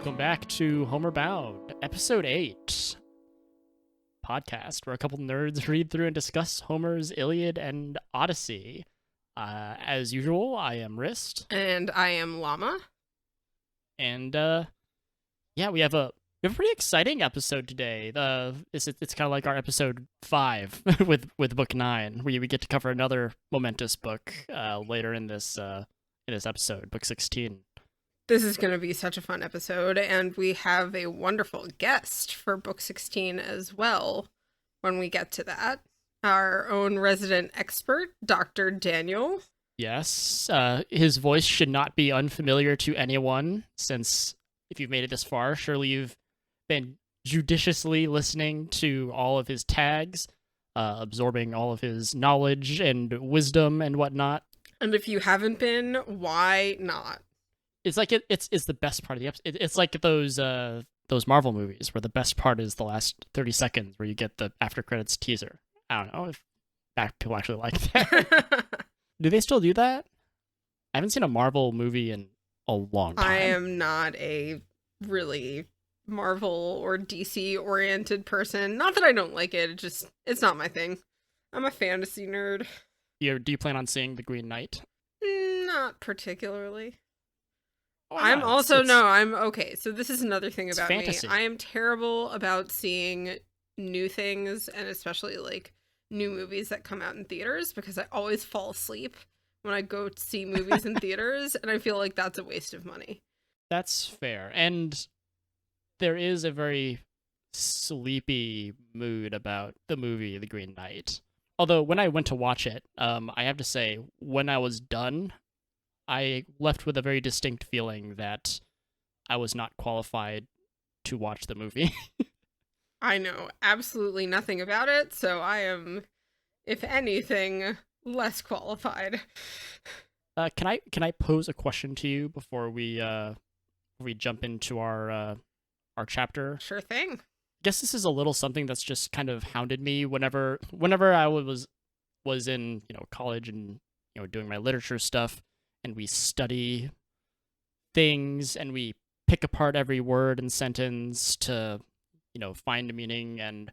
Welcome back to Homer Bound, Episode 8 podcast, where a couple nerds read through and discuss Homer's Iliad and Odyssey. As usual, I am Wriste. And I am Llama. And, we have a pretty exciting episode today. It's kind of like our episode 5 with book 9. We get to cover another momentous book later in this episode, book 16. This is going to be such a fun episode, and we have a wonderful guest for book 16 as well when we get to that. Our own resident expert, Dr. Daniel. Yes, his voice should not be unfamiliar to anyone, since if you've made it this far, surely you've been judiciously listening to all of his tags, absorbing all of his knowledge and wisdom and whatnot. And if you haven't been, why not? It's like it's the best part of the episode. It's like those Marvel movies where the best part is the last 30 seconds where you get the after credits teaser. I don't know if people actually like that. Do they still do that? I haven't seen a Marvel movie in a long time. I am not a really Marvel or DC oriented person. Not that I don't like it, it's not my thing. I'm a fantasy nerd. Do you plan on seeing The Green Knight? Not particularly. I'm okay. So this is another thing about fantasy. me. I am terrible about seeing new things, and especially like new movies that come out in theaters, because I always fall asleep when I go to see movies in theaters, and I feel like that's a waste of money. That's fair. And there is a very sleepy mood about the movie The Green Knight. Although when I went to watch it, I have to say, when I was done, I left with a very distinct feeling that I was not qualified to watch the movie. I know absolutely nothing about it, so I am, if anything, less qualified. Can I pose a question to you before we jump into our chapter? Sure thing. I guess this is a little something that's just kind of hounded me whenever I was in college and doing my literature stuff. And we study things, and we pick apart every word and sentence to, find a meaning, and,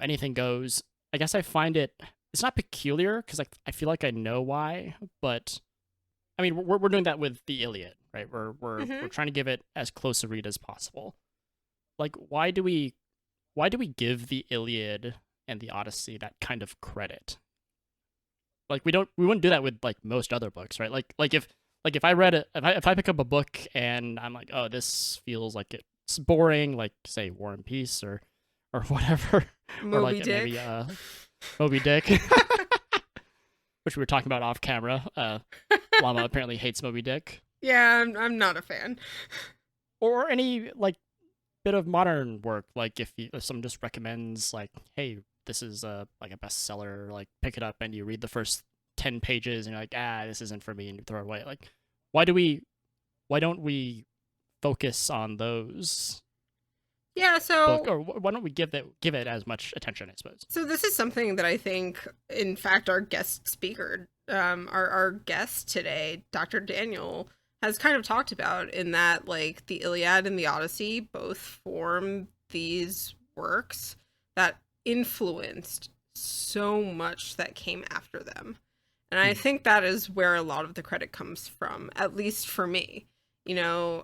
anything goes. I guess I find it's not peculiar, because I feel like I know why, but, I mean, we're doing that with the Iliad, right? We're trying to give it as close a read as possible. Like, why do we give the Iliad and the Odyssey that kind of credit? Like we wouldn't do that with like most other books, right? Like if I read it, if I pick up a book and I'm like, oh, this feels like it's boring, like say War and Peace or whatever, or like Dick. maybe Moby Dick, which we were talking about off camera. Llama apparently hates Moby Dick. Yeah, I'm not a fan. Or any like bit of modern work, like if someone just recommends like, hey, this is like a bestseller, like pick it up and you read the first 10 pages and you're like, this isn't for me, and you throw it away. Like, why don't we focus on those? Yeah, so or why don't we give it as much attention, I suppose? So this is something that I think, in fact, our guest speaker, our guest today, Dr. Daniel, has kind of talked about, in that like the Iliad and the Odyssey both form these works that influenced so much that came after them. And I think that is where a lot of the credit comes from, at least for me. There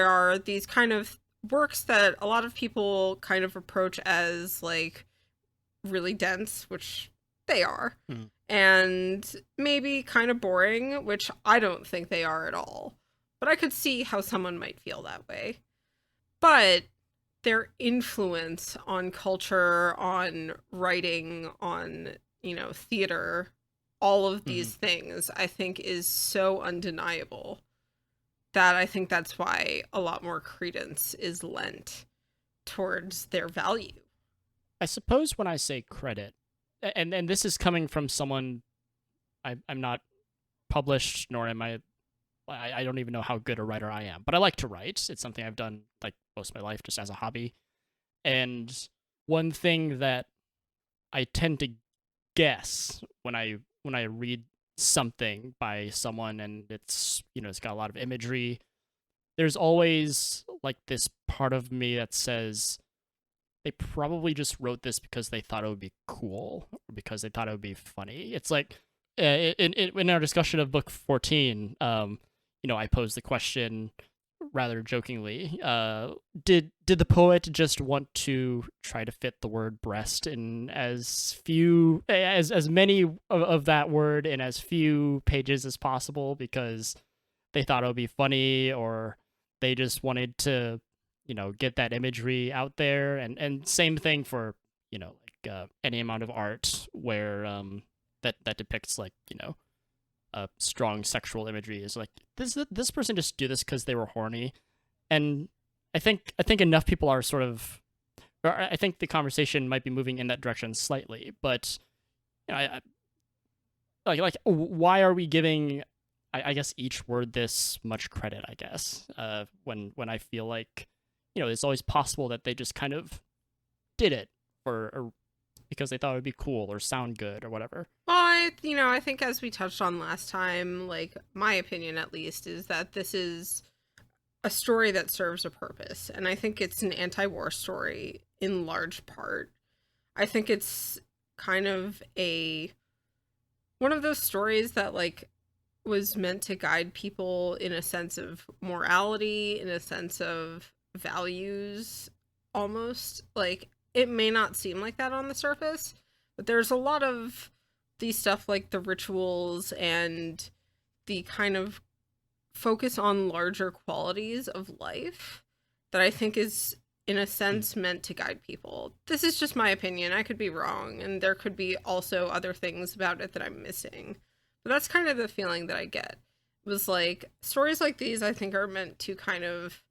are these kind of works that a lot of people kind of approach as like really dense, which they are, and maybe kind of boring, which I don't think they are at all. But I could see how someone might feel that way. But their influence on culture, on writing, on, theater, all of these things, I think is so undeniable that I think that's why a lot more credence is lent towards their value. I suppose when I say credit, and this is coming from someone, I'm not published, nor am I don't even know how good a writer I am, but I like to write. It's something I've done like most of my life just as a hobby. And one thing that I tend to guess when I read something by someone and it's, it's got a lot of imagery, there's always like this part of me that says they probably just wrote this because they thought it would be cool or because they thought it would be funny. It's like in our discussion of book 14, I posed the question rather jokingly. Did the poet just want to try to fit the word breast in as many of that word in as few pages as possible because they thought it would be funny, or they just wanted to, get that imagery out there? And same thing for, any amount of art where that depicts like, strong sexual imagery is like this person just do this because they were horny. And I think enough people are sort of, or I think the conversation might be moving in that direction slightly, but why are we giving I guess each word this much credit, I guess, when I feel like, it's always possible that they just kind of did it because they thought it would be cool or sound good or whatever. Well, I think as we touched on last time, like my opinion at least is that this is a story that serves a purpose. And I think it's an anti-war story in large part. I think it's kind of one of those stories that like was meant to guide people in a sense of morality, in a sense of values, almost. Like, it may not seem like that on the surface, but there's a lot of these stuff like the rituals and the kind of focus on larger qualities of life that I think is, in a sense, meant to guide people. This is just my opinion. I could be wrong, and there could be also other things about it that I'm missing. But that's kind of the feeling that I get. It was like, stories like these, I think, are meant to kind of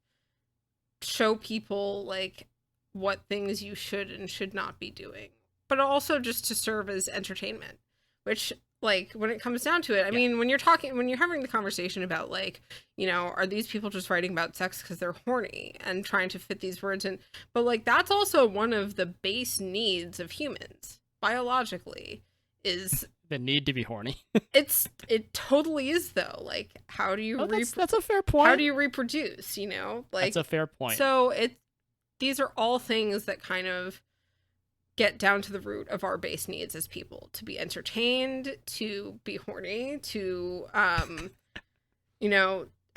show people, like, what things you should and should not be doing. But also just to serve as entertainment. Which, like, when it comes down to it, I mean, when you're having the conversation about, like, are these people just writing about sex because they're horny and trying to fit these words in? But, like, that's also one of the base needs of humans, biologically, is the need to be horny. It totally is, though. Like, how do you that's a fair point. How do you reproduce, Like, that's a fair point. So these are all things that kind of get down to the root of our base needs as people: to be entertained, to be horny, to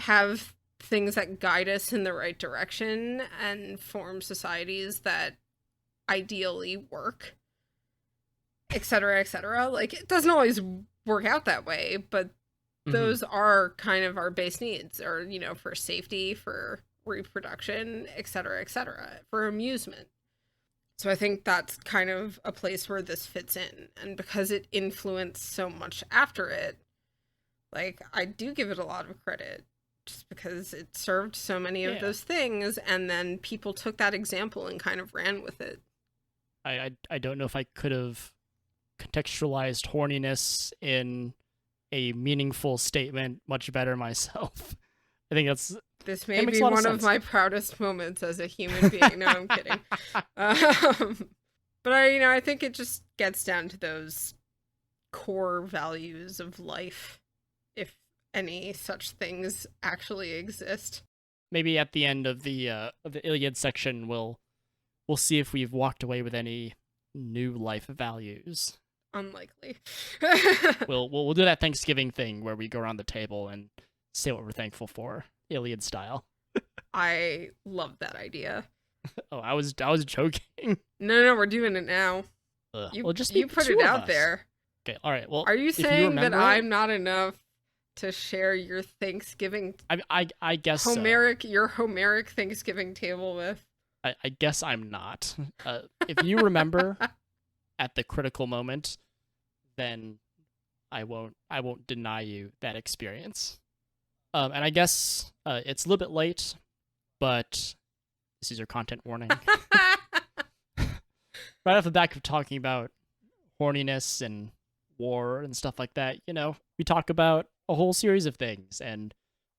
have things that guide us in the right direction and form societies that ideally work, etc., etc. Like, it doesn't always work out that way, but those are kind of our base needs, or, for safety, for reproduction, etc., etc., for amusement. So I think that's kind of a place where this fits in. And because it influenced so much after it, like, I do give it a lot of credit, just because it served so many of those things, and then people took that example and kind of ran with it. I don't know if I could have contextualized horniness in a meaningful statement much better myself. I think this may be one of my proudest moments as a human being. No, I'm kidding. But I think it just gets down to those core values of life, if any such things actually exist. Maybe at the end of the Iliad section, we'll see if we've walked away with any new life values. Unlikely. We'll do that Thanksgiving thing where we go around the table and say what we're thankful for, Iliad style. I love that idea. Oh, I was joking. No, we're doing it now. You put it out there. Okay, all right. Well, are you saying that I'm not enough to share your Thanksgiving? I guess your Homeric Thanksgiving table with. I guess I'm not. If you remember at the critical moment, then I won't deny you that experience. And I guess it's a little bit late, but this is your content warning. Right off the back of talking about horniness and war and stuff like that, we talk about a whole series of things, and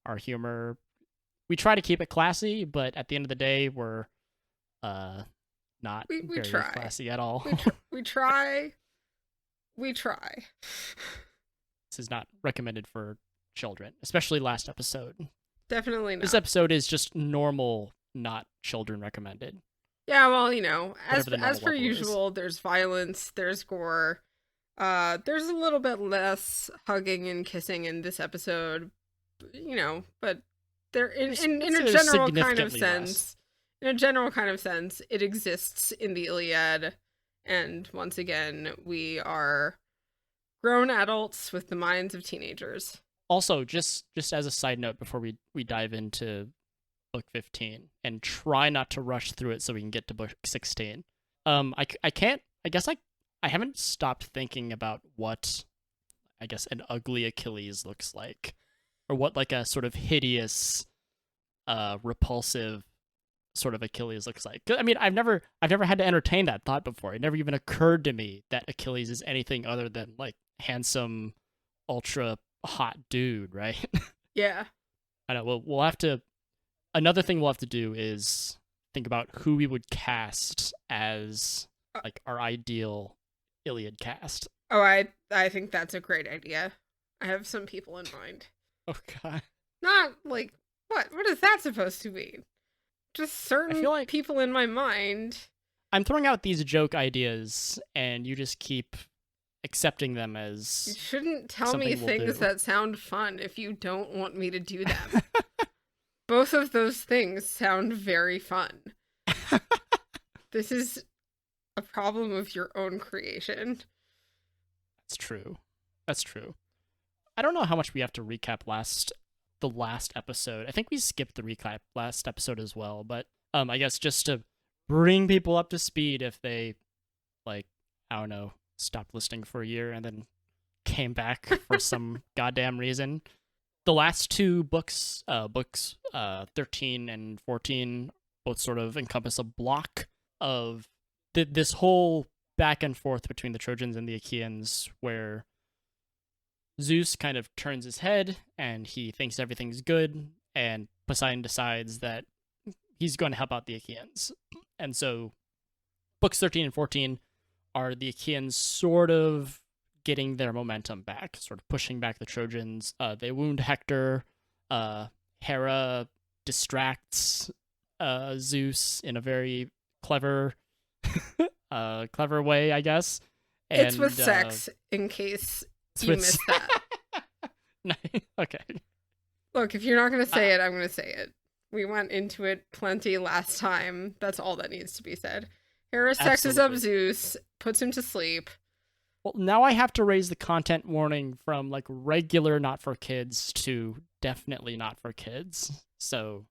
our humor, we try to keep it classy, but at the end of the day, we're not very classy at all. We try. This is not recommended for children, especially last episode. Definitely This not. episode is just normal, not children recommended. Yeah, well, Whatever the as normal per level is. usual, there's violence, there's gore. There's a little bit less hugging and kissing in this episode, but there in a There's general kind of significantly less. sense, in a general kind of sense, it exists in the Iliad, and once again, we are grown adults with the minds of teenagers. Also, just as a side note before we dive into book 15 and try not to rush through it so we can get to book 16. I can't I guess I haven't stopped thinking about what I guess an ugly Achilles looks like, or what like a sort of hideous repulsive sort of Achilles looks like. I mean, I've never had to entertain that thought before. It never even occurred to me that Achilles is anything other than like handsome, ultra hot dude, right? Yeah. I know. We'll have to. Another thing we'll have to do is think about who we would cast as like our ideal Iliad cast. Oh, I think that's a great idea. I have some people in mind. Oh god. Not like what is that supposed to mean? Just I certain feel like people in my mind. I'm throwing out these joke ideas and you just keep accepting them You as shouldn't tell me something we'll things do. that sound fun if you don't want me to do them. Both of those things sound very fun. This is a problem of your own creation. That's true. That's true. I don't know how much we have to recap the last episode. I think we skipped the recap last episode as well, but I guess just to bring people up to speed if they like I don't know, stopped listening for a year and then came back for some goddamn reason. The last two books 13 and 14 both sort of encompass a block of this whole back and forth between the Trojans and the Achaeans where Zeus kind of turns his head and he thinks everything's good, and Poseidon decides that he's going to help out the Achaeans. And so books 13 and 14 are the Achaeans sort of getting their momentum back, sort of pushing back the Trojans. They wound Hector. Hera distracts Zeus in a very clever, clever way, I guess. And It's with sex, in case you with missed that. Okay. Look, if you're not going to say it, I'm going to say it. We went into it plenty last time. That's all that needs to be said. Hera sexes up Absolutely. Zeus, puts him to sleep. Well, now I have to raise the content warning from like regular not for kids to definitely not for kids. So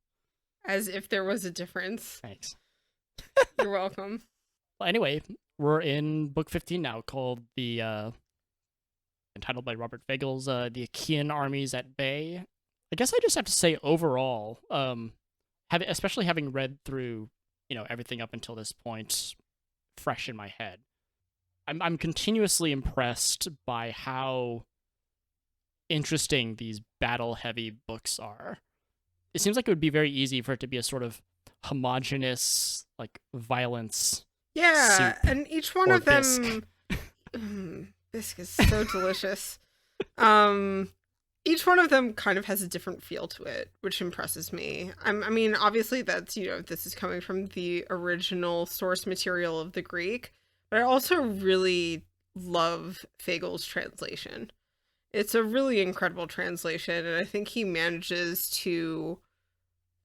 As if there was a difference. thanks. You're welcome. Well, anyway, we're in book 15 now, called entitled by Robert Fagles, the Achaean armies at bay. I guess I just have to say overall, especially having read through, everything up until this point, fresh in my head, I'm continuously impressed by how interesting these battle heavy books are. It seems like it would be very easy for it to be a sort of homogenous like violence Yeah, soup and each one or of bisque. them bisque is so delicious. Um each one of them kind of has a different feel to it, which impresses me. I mean, obviously that's, this is coming from the original source material of the Greek, but I also really love Fagel's translation. It's a really incredible translation, and I think he manages to,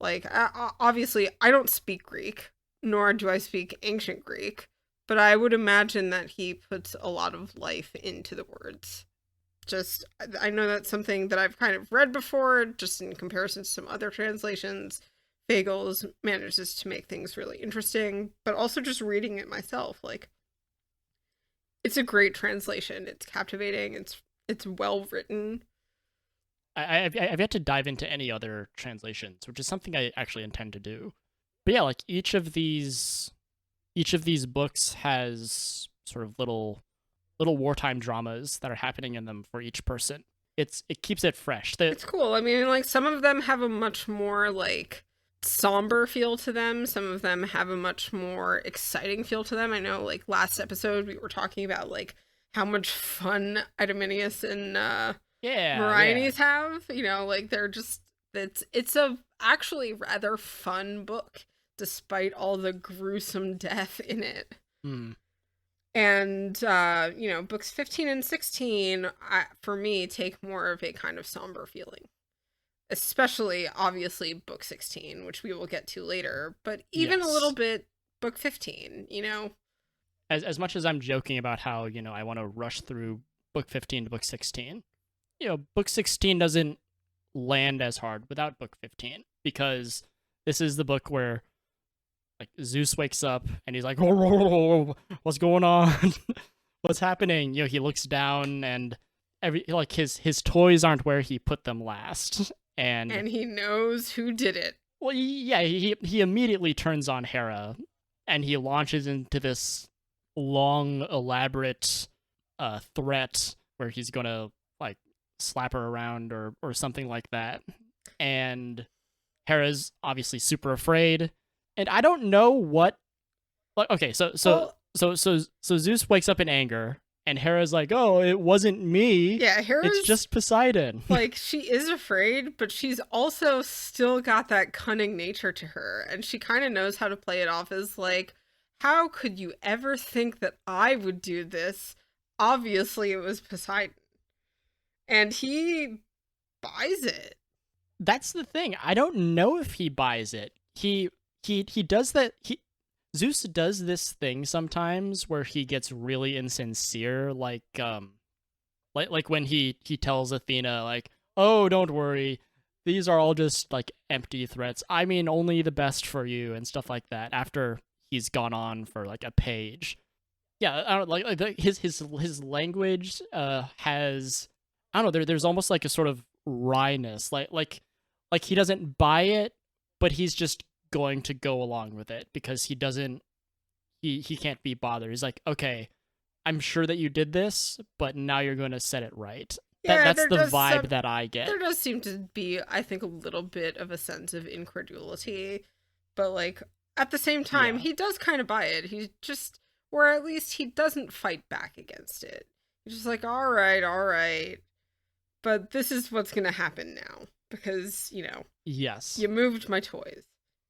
like, obviously I don't speak Greek, nor do I speak ancient Greek, but I would imagine that he puts a lot of life into the words. Just, I know that's something that I've kind of read before, just in comparison to some other translations. Fagles manages to make things really interesting, but also just reading it myself, like, it's a great translation. It's captivating. It's well written. I've yet to dive into any other translations, which is something I actually intend to do. But yeah, like each of these books has sort of little wartime dramas that are happening in them for each person. It keeps it fresh. It's cool. I mean, like, some of them have a much more like somber feel to them. Some of them have a much more exciting feel to them. I know, like, last episode we were talking about like how much fun Idomeneus and yeah, Meriones have. Like, they're just It's a actually rather fun book, despite all the gruesome death in it. Hmm. And books 15 and 16, for me, take more of a kind of somber feeling. Especially, obviously, book 16, which we will get to later, but even a little Yes. bit book 15. As much as I'm joking about how, I want to rush through book 15 to book 16, book 16 doesn't land as hard without book 15, because this is the book where like Zeus wakes up and he's like, "Whoa, what's going on? What's happening?" He looks down and his toys aren't where he put them last. And And he knows who did it. well, yeah, he immediately turns on Hera and he launches into this long, elaborate threat where he's gonna like slap her around or something like that. And Hera's obviously super afraid, and I don't know what. Like, okay, so Zeus wakes up in anger, and Hera's like, "Oh, it wasn't me. Yeah, It's Hera's just Poseidon." like, she is afraid, but she's also still got that cunning nature to her, and she kind of knows how to play it off as like, how could you ever think that I would do this? Obviously, it was Poseidon. And he buys it. That's the thing. I don't know if he buys it. He does that. Zeus does this thing sometimes where he gets really insincere, like when he tells Athena like, "Oh, don't worry, these are all just like empty threats. I mean only the best for you," and stuff like that. After he's gone on for like a page, yeah, I don't like his language has, I don't know, there's almost like a sort of wryness, like he doesn't buy it, but he's just going to go along with it because he doesn't he can't be bothered. He's like, okay, I'm sure that you did this, but now you're going to set it right. That's the vibe that I get. There does seem to be, I think, a little bit of a sense of incredulity, but like at the same time, Yeah. he does kind of buy it. He just, or at least he doesn't fight back against it. He's just like, all right, but this is what's gonna happen now because Yes. you moved my toys.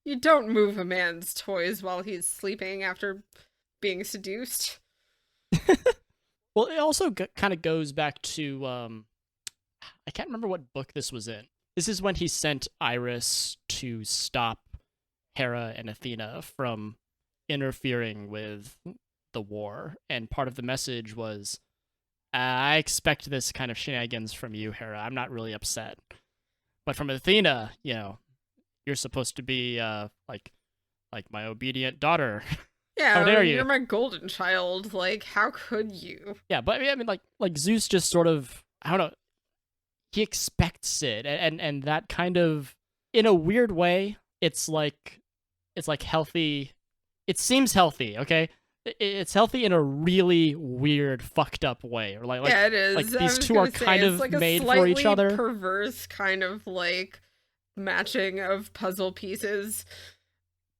You don't move a man's toys while he's sleeping after being seduced. Well, it also kind of goes back to I can't remember what book this was in. This is when he sent Iris to stop Hera and Athena from interfering with the war, and part of the message was, "I expect this kind of shenanigans from you, Hera. I'm not really upset, but from Athena, you're supposed to be like my obedient daughter." Yeah, How dare you? You're my golden child. Like, how could you? Yeah, but I mean, like Zeus just sort of, I don't know, he expects it, and that kind of, in a weird way, it's like healthy. It seems healthy, okay? It's healthy in a really weird, fucked up way, or Yeah, it is. like I these was two gonna are say, kind it's of like a made for each slightly other. perverse kind of like matching of puzzle pieces.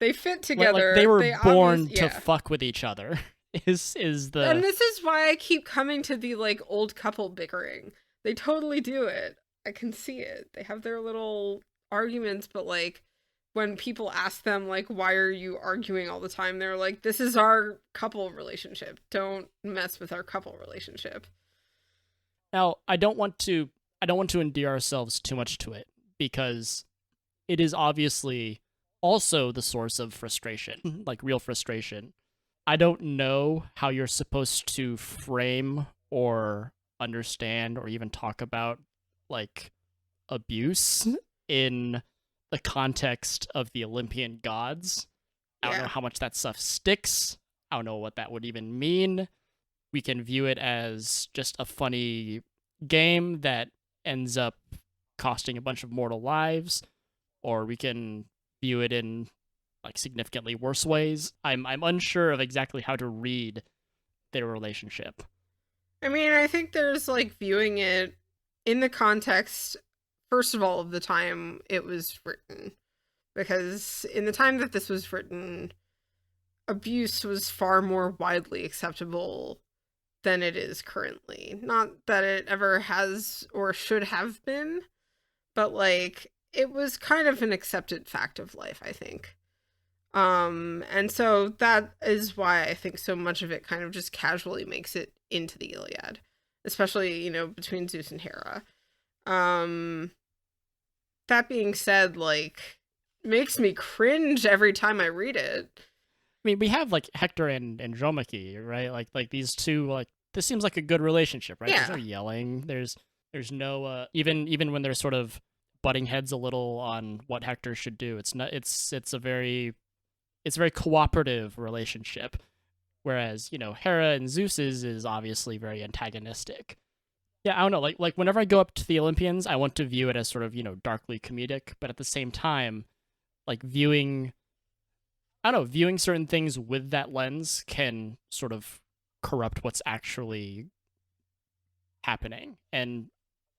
They fit together. Like they were born yeah. to fuck with each other. Is the And this is why I keep coming to the like old couple bickering. They totally do it. I can see it. They have their little arguments, but like when people ask them like, why are you arguing all the time, they're like, this is our couple relationship. Don't mess with our couple relationship. Now, I don't want to endear ourselves too much to it, because it is obviously also the source of frustration, like real frustration. I don't know how you're supposed to frame or understand or even talk about like abuse in the context of the Olympian gods. I don't know how much that stuff sticks. I don't know what that would even mean. We can view it as just a funny game that ends up costing a bunch of mortal lives, or we can view it in like significantly worse ways. I'm unsure of exactly how to read their relationship. I mean, I think there's like viewing it in the context, first of all, of the time it was written. Because in the time that this was written, abuse was far more widely acceptable than it is currently. Not that it ever has or should have been, but like it was kind of an accepted fact of life, I think. And so that is why I think so much of it kind of just casually makes it into the Iliad, especially, between Zeus and Hera. Um, that being said, like, makes me cringe every time I read it. I mean, we have like Hector and Andromache, right? Like these two, like this seems like a good relationship, right? There's no Yeah. yelling. There's no even when they're sort of butting heads a little on what Hector should do. It's not. It's a very cooperative relationship. Whereas Hera and Zeus's is obviously very antagonistic. Yeah, I don't know. Like whenever I go up to the Olympians, I want to view it as sort of darkly comedic, but at the same time, like viewing I don't know, viewing certain things with that lens can sort of corrupt what's actually happening. And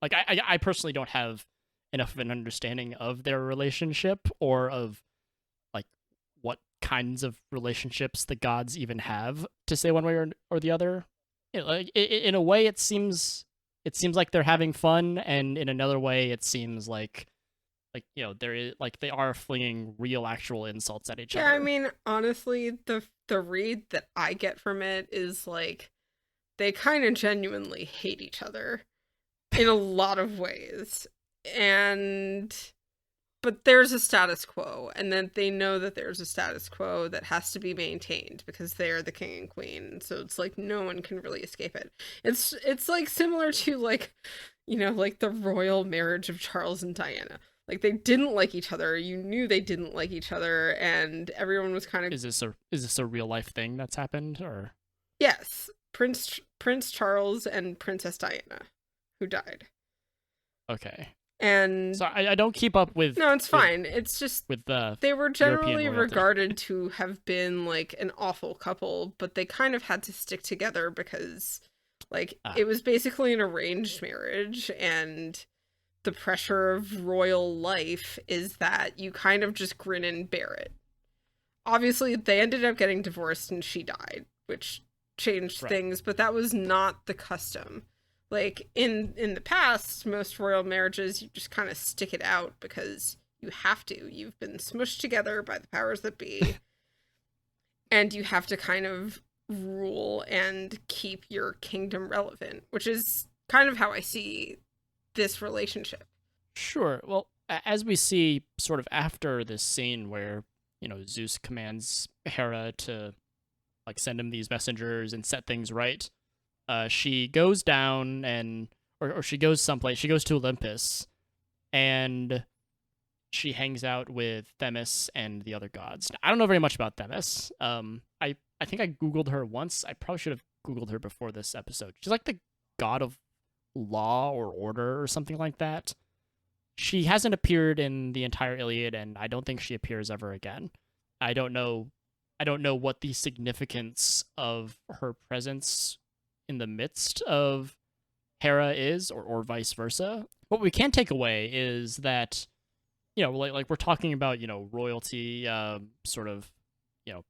like I personally don't have enough of an understanding of their relationship or of like what kinds of relationships the gods even have to say one way or the other. Like in a way it seems like they're having fun, and in another way it seems like there is like they are flinging real actual insults at each Yeah, I other. mean, honestly, the read that I get from it is like they kind of genuinely hate each other in a lot of ways. And but there's a status quo, and then they know that there's a status quo that has to be maintained because they're the king and queen. So it's like no one can really escape it. It's like similar to like like the royal marriage of Charles and Diana. Like they didn't like each other. You knew they didn't like each other, and everyone was kind of Is this a real life thing that's happened, or yes, Prince Charles and Princess Diana, who died. okay? And So I don't keep up with no, it's with fine. It's just with the they were European generally royalty. regarded to have been like an awful couple, but they kind of had to stick together because like Ah, it was basically an arranged marriage, and the pressure of royal life is that you kind of just grin and bear it. Obviously, they ended up getting divorced and she died, which changed right. things, but that was not the custom. Like in the past, most royal marriages you just kind of stick it out because you have to. You've been smushed together by the powers that be, and you have to kind of rule and keep your kingdom relevant, which is kind of how I see this relationship. Sure. Well, as we see, sort of after this scene where Zeus commands Hera to like send him these messengers and set things right, she goes down or she goes someplace. She goes to Olympus and she hangs out with Themis and the other gods. Now, I don't know very much about Themis. I think I googled her once. I probably should have googled her before this episode. She's like the god of law or order or something like that. She hasn't appeared in the entire Iliad, and I don't think she appears ever again. I don't know. I don't know what the significance of her presence in the midst of Hera is, or vice versa. What we can take away is that like we're talking about royalty, sort of you know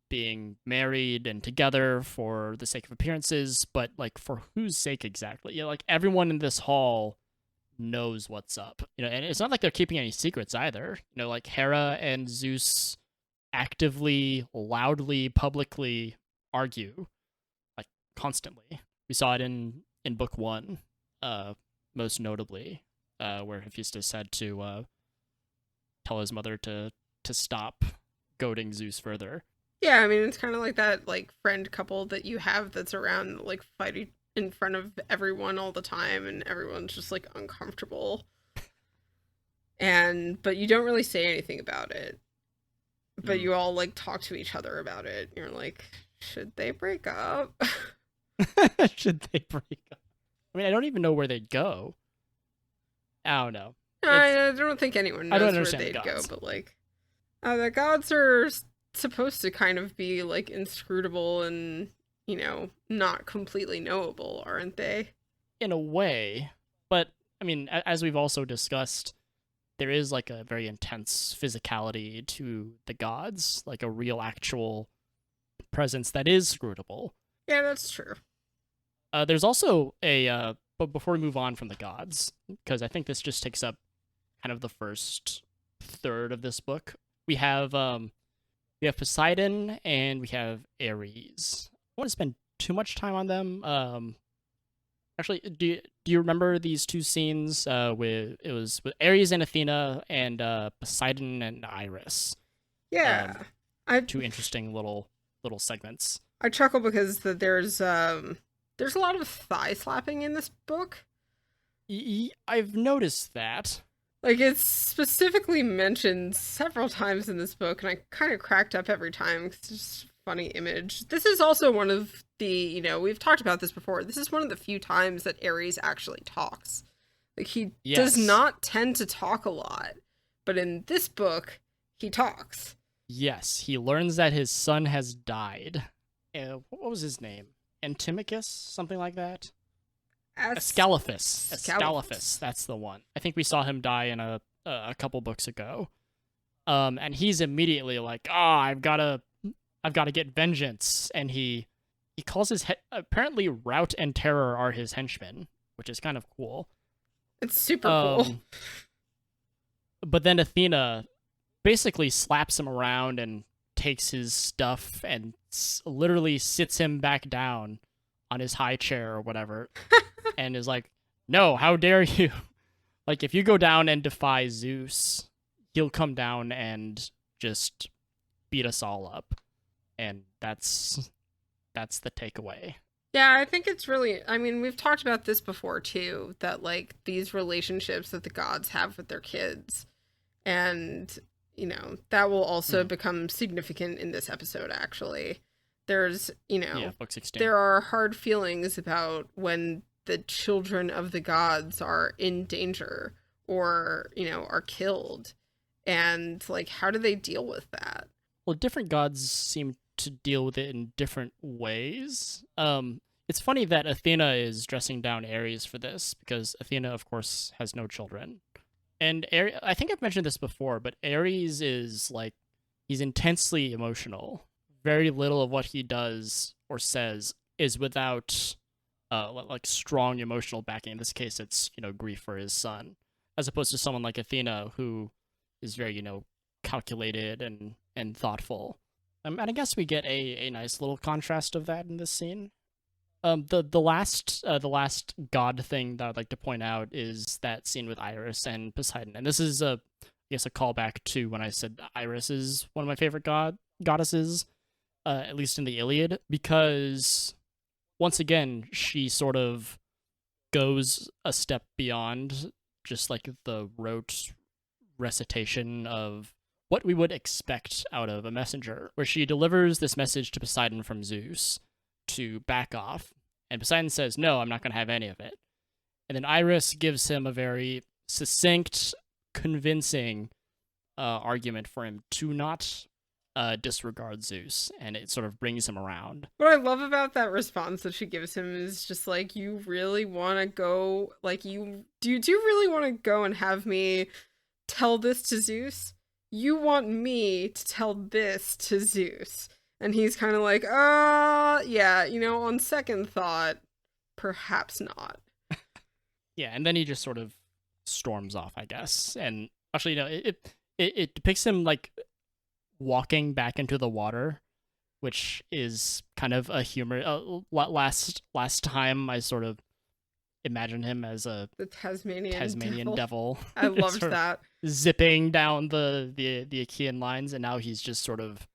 being married and together for the sake of appearances, but like for whose sake exactly? Like everyone in this hall knows what's up. And it's not like they're keeping any secrets either. Like Hera and Zeus actively, loudly, publicly argue like constantly. We saw it in book 1, most notably, where Hephaestus had to tell his mother to stop goading Zeus further. Yeah, I mean it's kind of like that like friend couple that you have that's around like fighting in front of everyone all the time and everyone's just like uncomfortable. And but you don't really say anything about it. But Mm. you all like talk to each other about it. You're like, should they break up? Should they break up? I mean, I don't even know where they'd go. I don't know. It's I don't think anyone I don't knows where understand the they'd go, gods. but like the gods are supposed to kind of be like inscrutable and, not completely knowable, aren't they? In a way, but I mean, as we've also discussed, there is like a very intense physicality to the gods, like a real actual presence that is scrutable. Yeah, that's true. There's also a but before we move on from the gods, because I think this just takes up kind of the first third of this book. We have Poseidon and we have Ares. I don't want to spend too much time on them. Actually, do you remember these two scenes? With Ares and Athena and Poseidon and Iris. Yeah. I Two interesting little segments. I chuckle because there's a lot of thigh slapping in this book. I've noticed that. Like, it's specifically mentioned several times in this book, and I kind of cracked up every time because it's just a funny image. This is also one of the, we've talked about this before. This is one of the few times that Ares actually talks. Like, he does not tend to talk a lot, but in this book, he talks. Yes, he learns that his son has died. What was his name? Antimachus? Something like that? Ascalaphus. That's the one. I think we saw him die in a couple books ago. And he's immediately like, I've got to get vengeance. And he calls apparently Rout and Terror are his henchmen, which is kind of cool. It's super cool. But then Athena basically slaps him around and takes his stuff and literally sits him back down on his high chair or whatever and is like, no, how dare you? Like, if you go down and defy Zeus, he'll come down and just beat us all up. And that's the takeaway. Yeah, I think it's really, I mean, we've talked about this before too, that like these relationships that the gods have with their kids, and that will also become significant in this episode. Actually, there's book 16. There are hard feelings about when the children of the gods are in danger or are killed, and like, how do they deal with that? Well, different gods seem to deal with it in different ways. It's funny that Athena is dressing down Ares for this, because Athena, of course, has no children. And I think I've mentioned this before, but Ares is like, he's intensely emotional. Very little of what he does or says is without like strong emotional backing. In this case, it's grief for his son, as opposed to someone like Athena, who is very calculated and thoughtful. And I guess we get a nice little contrast of that in this scene. The last god thing that I'd like to point out is that scene with Iris and Poseidon, and this is I guess a callback to when I said Iris is one of my favorite goddesses, at least in the Iliad, because once again she sort of goes a step beyond just like the rote recitation of what we would expect out of a messenger, where she delivers this message to Poseidon from Zeus to back off, and Poseidon says, no, I'm not going to have any of it. And then Iris gives him a very succinct, convincing argument for him to not disregard Zeus, and it sort of brings him around. What I love about that response that she gives him is just like, you really want to go, like, do you really want to go and have me tell this to Zeus? You want me to tell this to Zeus? And he's kind of like, yeah, on second thought, perhaps not. Yeah, and then he just sort of storms off, I guess. And actually, it depicts him like walking back into the water, which is kind of a humor. Last time I sort of imagined him as the Tasmanian devil. I loved that. Zipping down the Achaean lines, and now he's just sort of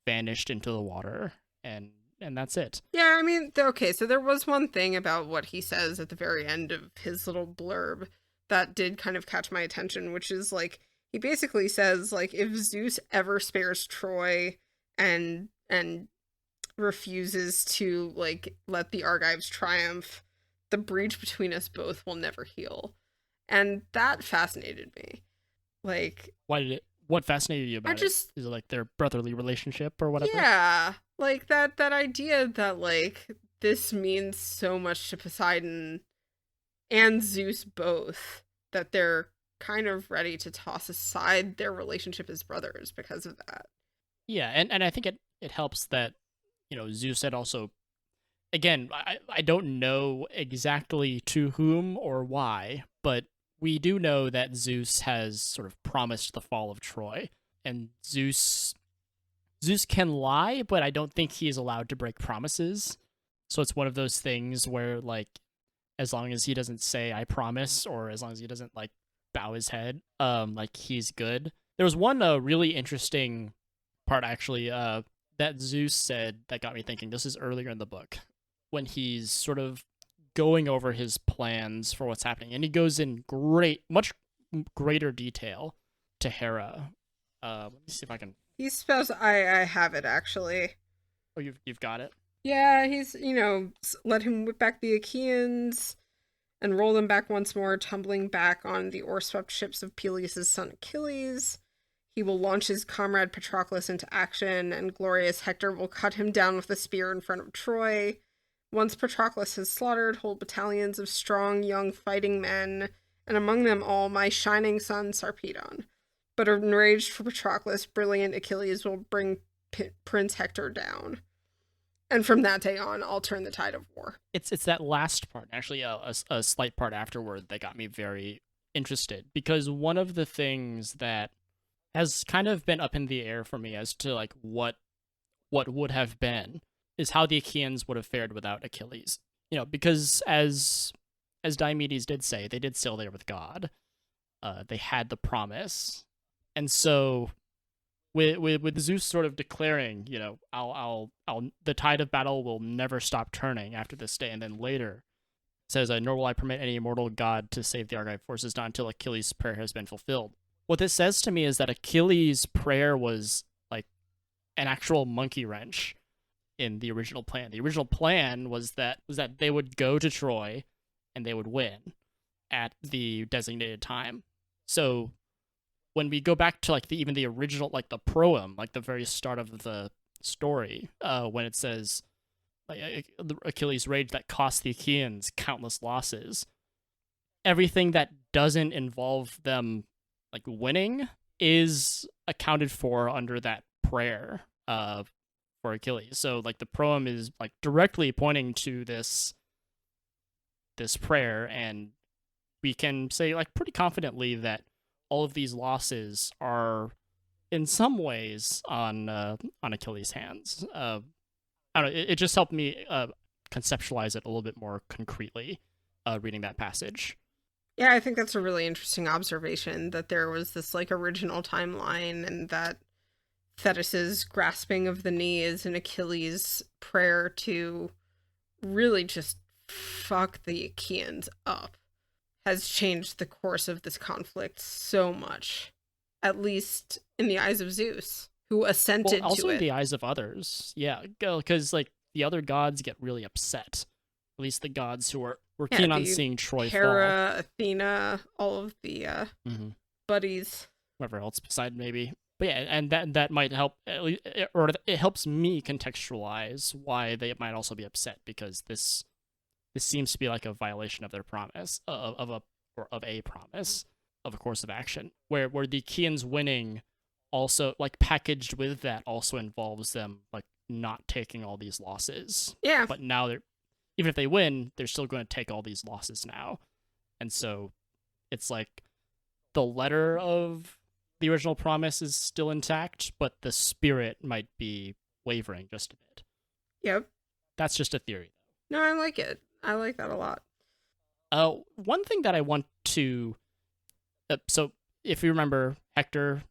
vanished into the water, and that's it. Yeah, I mean, okay, so there was one thing about what he says at the very end of his little blurb that did kind of catch my attention, which is like, he basically says, like, if Zeus ever spares Troy and refuses to like let the Argives triumph, the breach between us both will never heal. And that fascinated me. Like, what fascinated you about it? Is it like their brotherly relationship or whatever? Yeah, like that idea that like this means so much to Poseidon and Zeus both, that they're kind of ready to toss aside their relationship as brothers because of that. Yeah, and I think it helps that Zeus had also, again, I don't know exactly to whom or why, but we do know that Zeus has sort of promised the fall of Troy, and Zeus can lie, but I don't think he is allowed to break promises. So it's one of those things where, like, as long as he doesn't say "I promise," or as long as he doesn't like bow his head, like he's good. There was one really interesting part actually that Zeus said that got me thinking. This is earlier in the book when he's sort of going over his plans for what's happening, and he goes in much greater detail to Hera. Let me see if I can. He spells. I have it actually. Oh, you've got it. Yeah, he's let him whip back the Achaeans and roll them back once more, tumbling back on the oar-swept ships of Peleus' son Achilles. He will launch his comrade Patroclus into action, and glorious Hector will cut him down with a spear in front of Troy. Once Patroclus has slaughtered whole battalions of strong, young fighting men, and among them all my shining son Sarpedon. But enraged for Patroclus, brilliant Achilles will bring Prince Hector down. And from that day on, I'll turn the tide of war. It's that last part, actually, a slight part afterward that got me very interested, because one of the things that has kind of been up in the air for me as to like what would have been is how the Achaeans would have fared without Achilles. Because as Diomedes did say, they did sail there with God. They had the promise, and so with Zeus sort of declaring, I'll the tide of battle will never stop turning after this day, and then later says, nor will I permit any immortal god to save the Argive forces, not until Achilles' prayer has been fulfilled. What this says to me is that Achilles' prayer was like an actual monkey wrench in the original plan. The original plan was that they would go to Troy and they would win at the designated time. So when we go back to like even the original, like the proem, like the very start of the story, when it says like Achilles' rage that cost the Achaeans countless losses, everything that doesn't involve them like winning is accounted for under that prayer for Achilles. So like the proem is like directly pointing to this prayer, and we can say like pretty confidently that all of these losses are in some ways on Achilles' hands. I don't know. It just helped me conceptualize it a little bit more concretely reading that passage. Yeah, I think that's a really interesting observation, that there was this like original timeline, and that Thetis's grasping of the knee is an Achilles' prayer to really just fuck the Achaeans up has changed the course of this conflict so much, at least in the eyes of Zeus, who assented to it. Also in the eyes of others, yeah, because like the other gods get really upset. At least the gods who were keen on seeing Troy Hera, fall. Athena, all of the buddies, whoever else beside maybe. But yeah, and that might help, or it helps me contextualize why they might also be upset, because this seems to be like a violation of their promise, of a promise of a course of action, where the Achaeans winning also like packaged with that also involves them like not taking all these losses. Yeah. But now even if they win, they're still going to take all these losses now, and so it's like the letter of the original promise is still intact, but the spirit might be wavering just a bit. Yep. That's just a theory, though. No, I like it. I like that a lot. One thing that I want to... so, if you remember, Hector,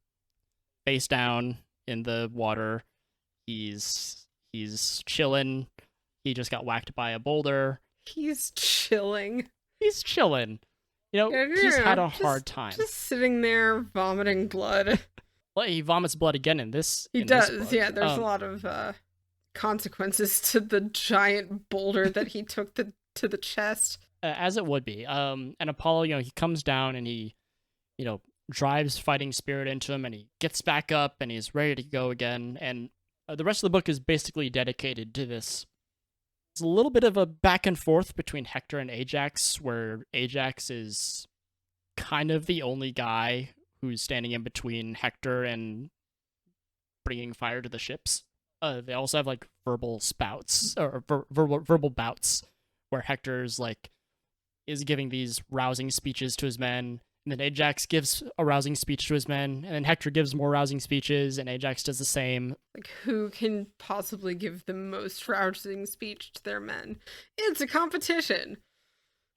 face down in the water, he's chilling. He just got whacked by a boulder. He's chilling. He's chilling. He's had a hard time. Just sitting there vomiting blood. Well, he vomits blood again in this. He does, yeah. There's a lot of consequences to the giant boulder that he took to the chest. As it would be. And Apollo, he comes down and he, drives fighting spirit into him, and he gets back up and he's ready to go again. And the rest of the book is basically dedicated to this. It's a little bit of a back and forth between Hector and Ajax, where Ajax is kind of the only guy who's standing in between Hector and bringing fire to the ships. They also have like verbal spouts or verbal bouts where Hector's like is giving these rousing speeches to his men, and then Ajax gives a rousing speech to his men, and then Hector gives more rousing speeches, and Ajax does the same. Like, who can possibly give the most rousing speech to their men? It's a competition.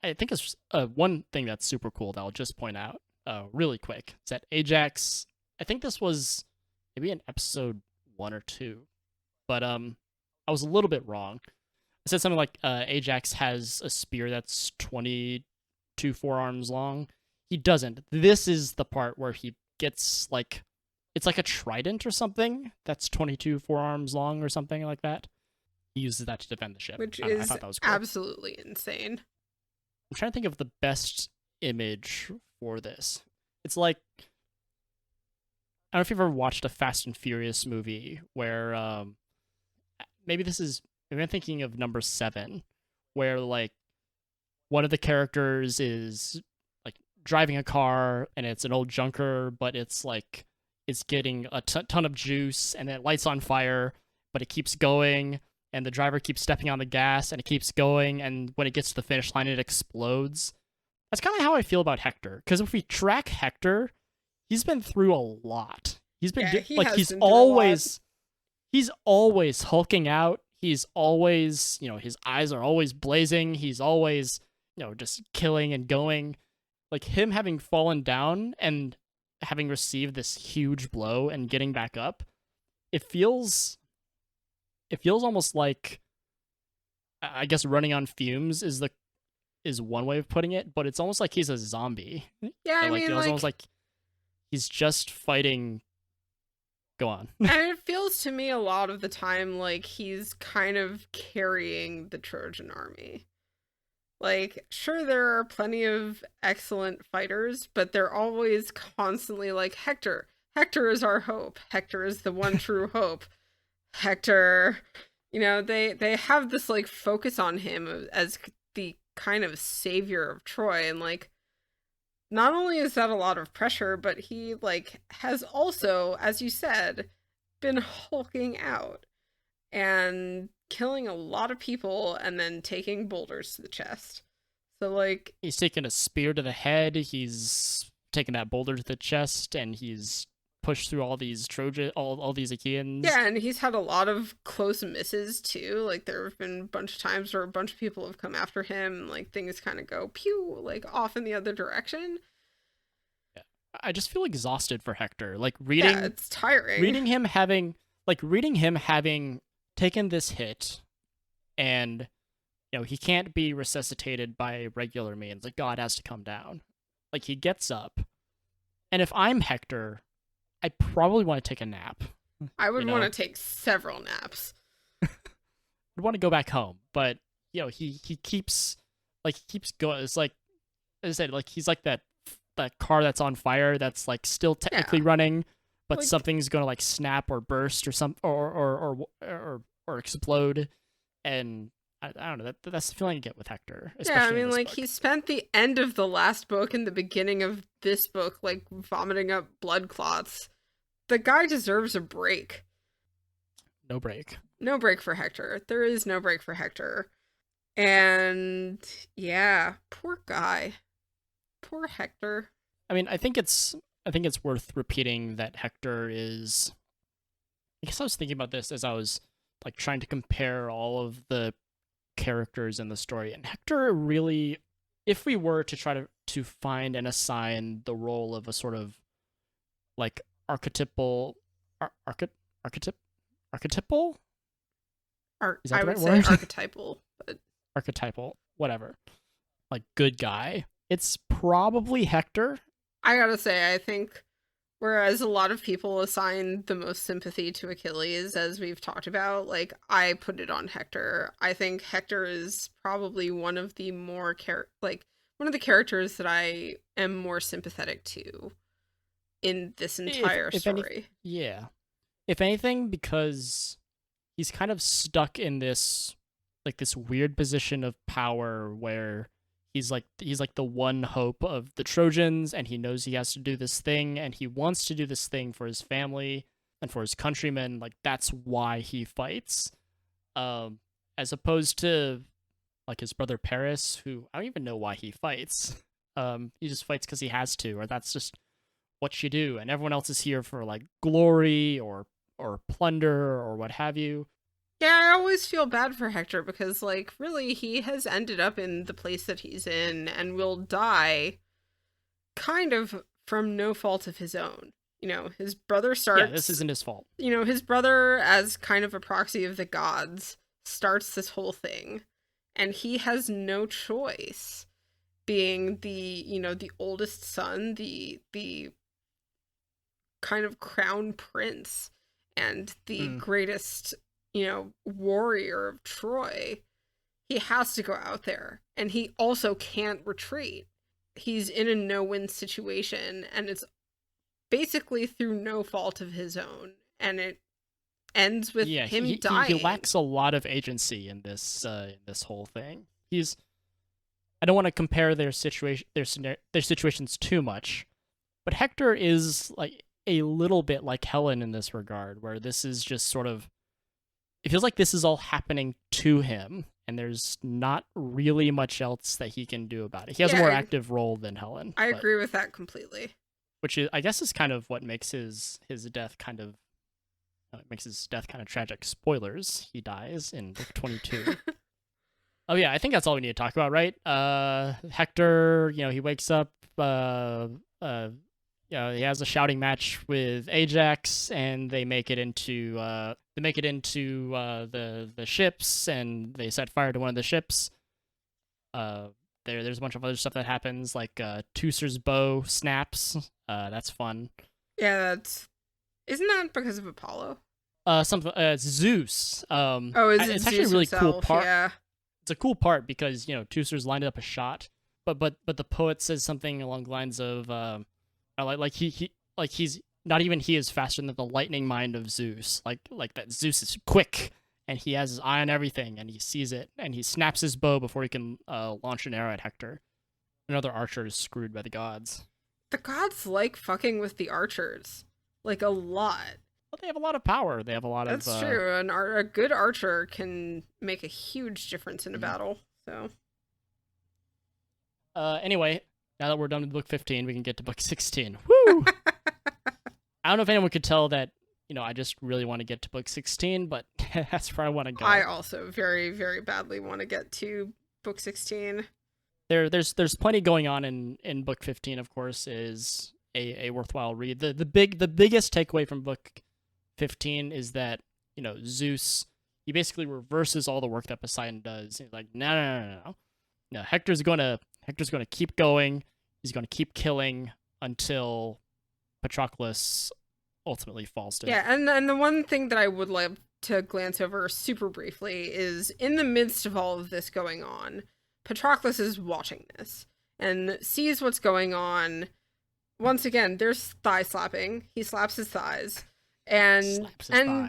I think it's one thing that's super cool that I'll just point out really quick is that Ajax, I think this was maybe in episode 1 or 2, but I was a little bit wrong. I said something like Ajax has a spear that's 22 forearms long. He doesn't. This is the part where he gets like, it's like a trident or something that's 22 forearms long or something like that. He uses that to defend the ship. Which I is thought that was cool. absolutely insane. I'm trying to think of the best image for this. It's like, I don't know if you've ever watched a Fast and Furious movie where maybe I'm thinking of number 7, where like one of the characters is like driving a car and it's an old junker, but it's like it's getting a ton of juice and it lights on fire, but it keeps going, and the driver keeps stepping on the gas and it keeps going, and when it gets to the finish line it explodes. That's kind of how I feel about Hector, because if we track Hector, he's been through a lot. He's been he's always hulking out. He's always, his eyes are always blazing. He's always, just killing and going. Like, him having fallen down and having received this huge blow and getting back up, it feels almost like, I guess running on fumes is one way of putting it, but it's almost like he's a zombie. Yeah, I mean, it's almost like he's just fighting. Go on. And it feels to me a lot of the time like he's kind of carrying the Trojan army. Like, sure, there are plenty of excellent fighters, but they're always constantly like, Hector is our hope. Hector is the one true hope. Hector, they have this like focus on him as the kind of savior of Troy, and like, not only is that a lot of pressure, but he like has also, as you said, been hulking out and killing a lot of people and then taking boulders to the chest. So like, he's taking a spear to the head, he's taking that boulder to the chest, and he's pushed through all these Trojan, all these Achaeans. Yeah, and he's had a lot of close misses too. Like, there have been a bunch of times where a bunch of people have come after him, like things kind of go pew, like off in the other direction. Yeah. I just feel exhausted for Hector. Like, it's tiring. Reading him having taken this hit, and he can't be resuscitated by regular means. Like, God has to come down. Like, he gets up, and if I'm Hector, I probably want to take a nap. I would want to take several naps. I'd want to go back home, but he keeps going. It's like, as I said, like he's like that car that's on fire that's like still technically running, but like, something's gonna like snap or burst or some or explode, and I don't know. That's the feeling I get with Hector. Yeah, I mean, like book. He spent the end of the last book and the beginning of this book like vomiting up blood clots. The guy deserves a break. No break. No break for Hector. There is no break for Hector. And yeah, poor guy. Poor Hector. I mean, I think it's worth repeating that Hector is. I guess I was thinking about this as I was like trying to compare all of the characters in the story, and Hector really, if we were to try to find and assign the role of a sort of like archetypal archetypal is that the right word? Archetypal, but archetypal, whatever, like good guy, it's probably Hector. I gotta say, I think whereas a lot of people assign the most sympathy to Achilles, as we've talked about, like, I put it on Hector. I think Hector is probably one of the more one of the characters that I am more sympathetic to in this entire story. If anything, because he's kind of stuck in this weird position of power where he's like the one hope of the Trojans, and he knows he has to do this thing, and he wants to do this thing for his family and for his countrymen. Like, that's why he fights, as opposed to like his brother Paris, who I don't even know why he fights. He just fights because he has to, or that's just what you do, and everyone else is here for like glory or plunder or what have you. Yeah, I always feel bad for Hector because, like, really, he has ended up in the place that he's in and will die kind of from no fault of his own. His brother starts. Yeah, this isn't his fault. His brother, as kind of a proxy of the gods, starts this whole thing, and he has no choice, being the oldest son, the kind of crown prince, and the greatest warrior of Troy. He has to go out there, and he also can't retreat. He's in a no-win situation, and it's basically through no fault of his own, and it ends with him dying. He lacks a lot of agency in this whole thing. I don't want to compare their situations too much, but Hector is like a little bit like Helen in this regard, where this is just sort of, it feels like this is all happening to him, and there's not really much else that he can do about it. He has a more active role than Helen. I agree with that completely. Which is, I guess, is kind of what makes his death kind of tragic. Spoilers: he dies in book 22. Oh yeah, I think that's all we need to talk about, right? Hector, he wakes up. He has a shouting match with Ajax, and they make it into the ships, and they set fire to one of the ships. There's a bunch of other stuff that happens, like Teucer's bow snaps. That's fun. Yeah, isn't that because of Apollo? Zeus. It's actually Zeus a really himself, cool part. Yeah. It's a cool part because Teucer's lined up a shot, but the poet says something along the lines of he's not even he is faster than the lightning mind of Zeus. Like that Zeus is quick, and he has his eye on everything, and he sees it, and he snaps his bow before he can launch an arrow at Hector. Another archer is screwed by the gods. The gods like fucking with the archers, like a lot. Well, they have a lot of power. They have a lot That's of... true. A good archer can make a huge difference in a battle. So. Anyway, now that we're done with book 15, we can get to book 16. Woo! I don't know if anyone could tell that, I just really want to get to book 16, but that's where I want to go. I also very, very badly want to get to book 16. There's plenty going on in book 15, of course, is a worthwhile read. The biggest takeaway from book 15 is that, Zeus, he basically reverses all the work that Poseidon does. He's like, no. Hector's gonna keep going. He's gonna keep killing until Patroclus ultimately falls to him. Yeah, and the one thing that I would like to glance over super briefly is, in the midst of all of this going on, Patroclus is watching this and sees what's going on. Once again, there's thigh slapping. He slaps his thighs and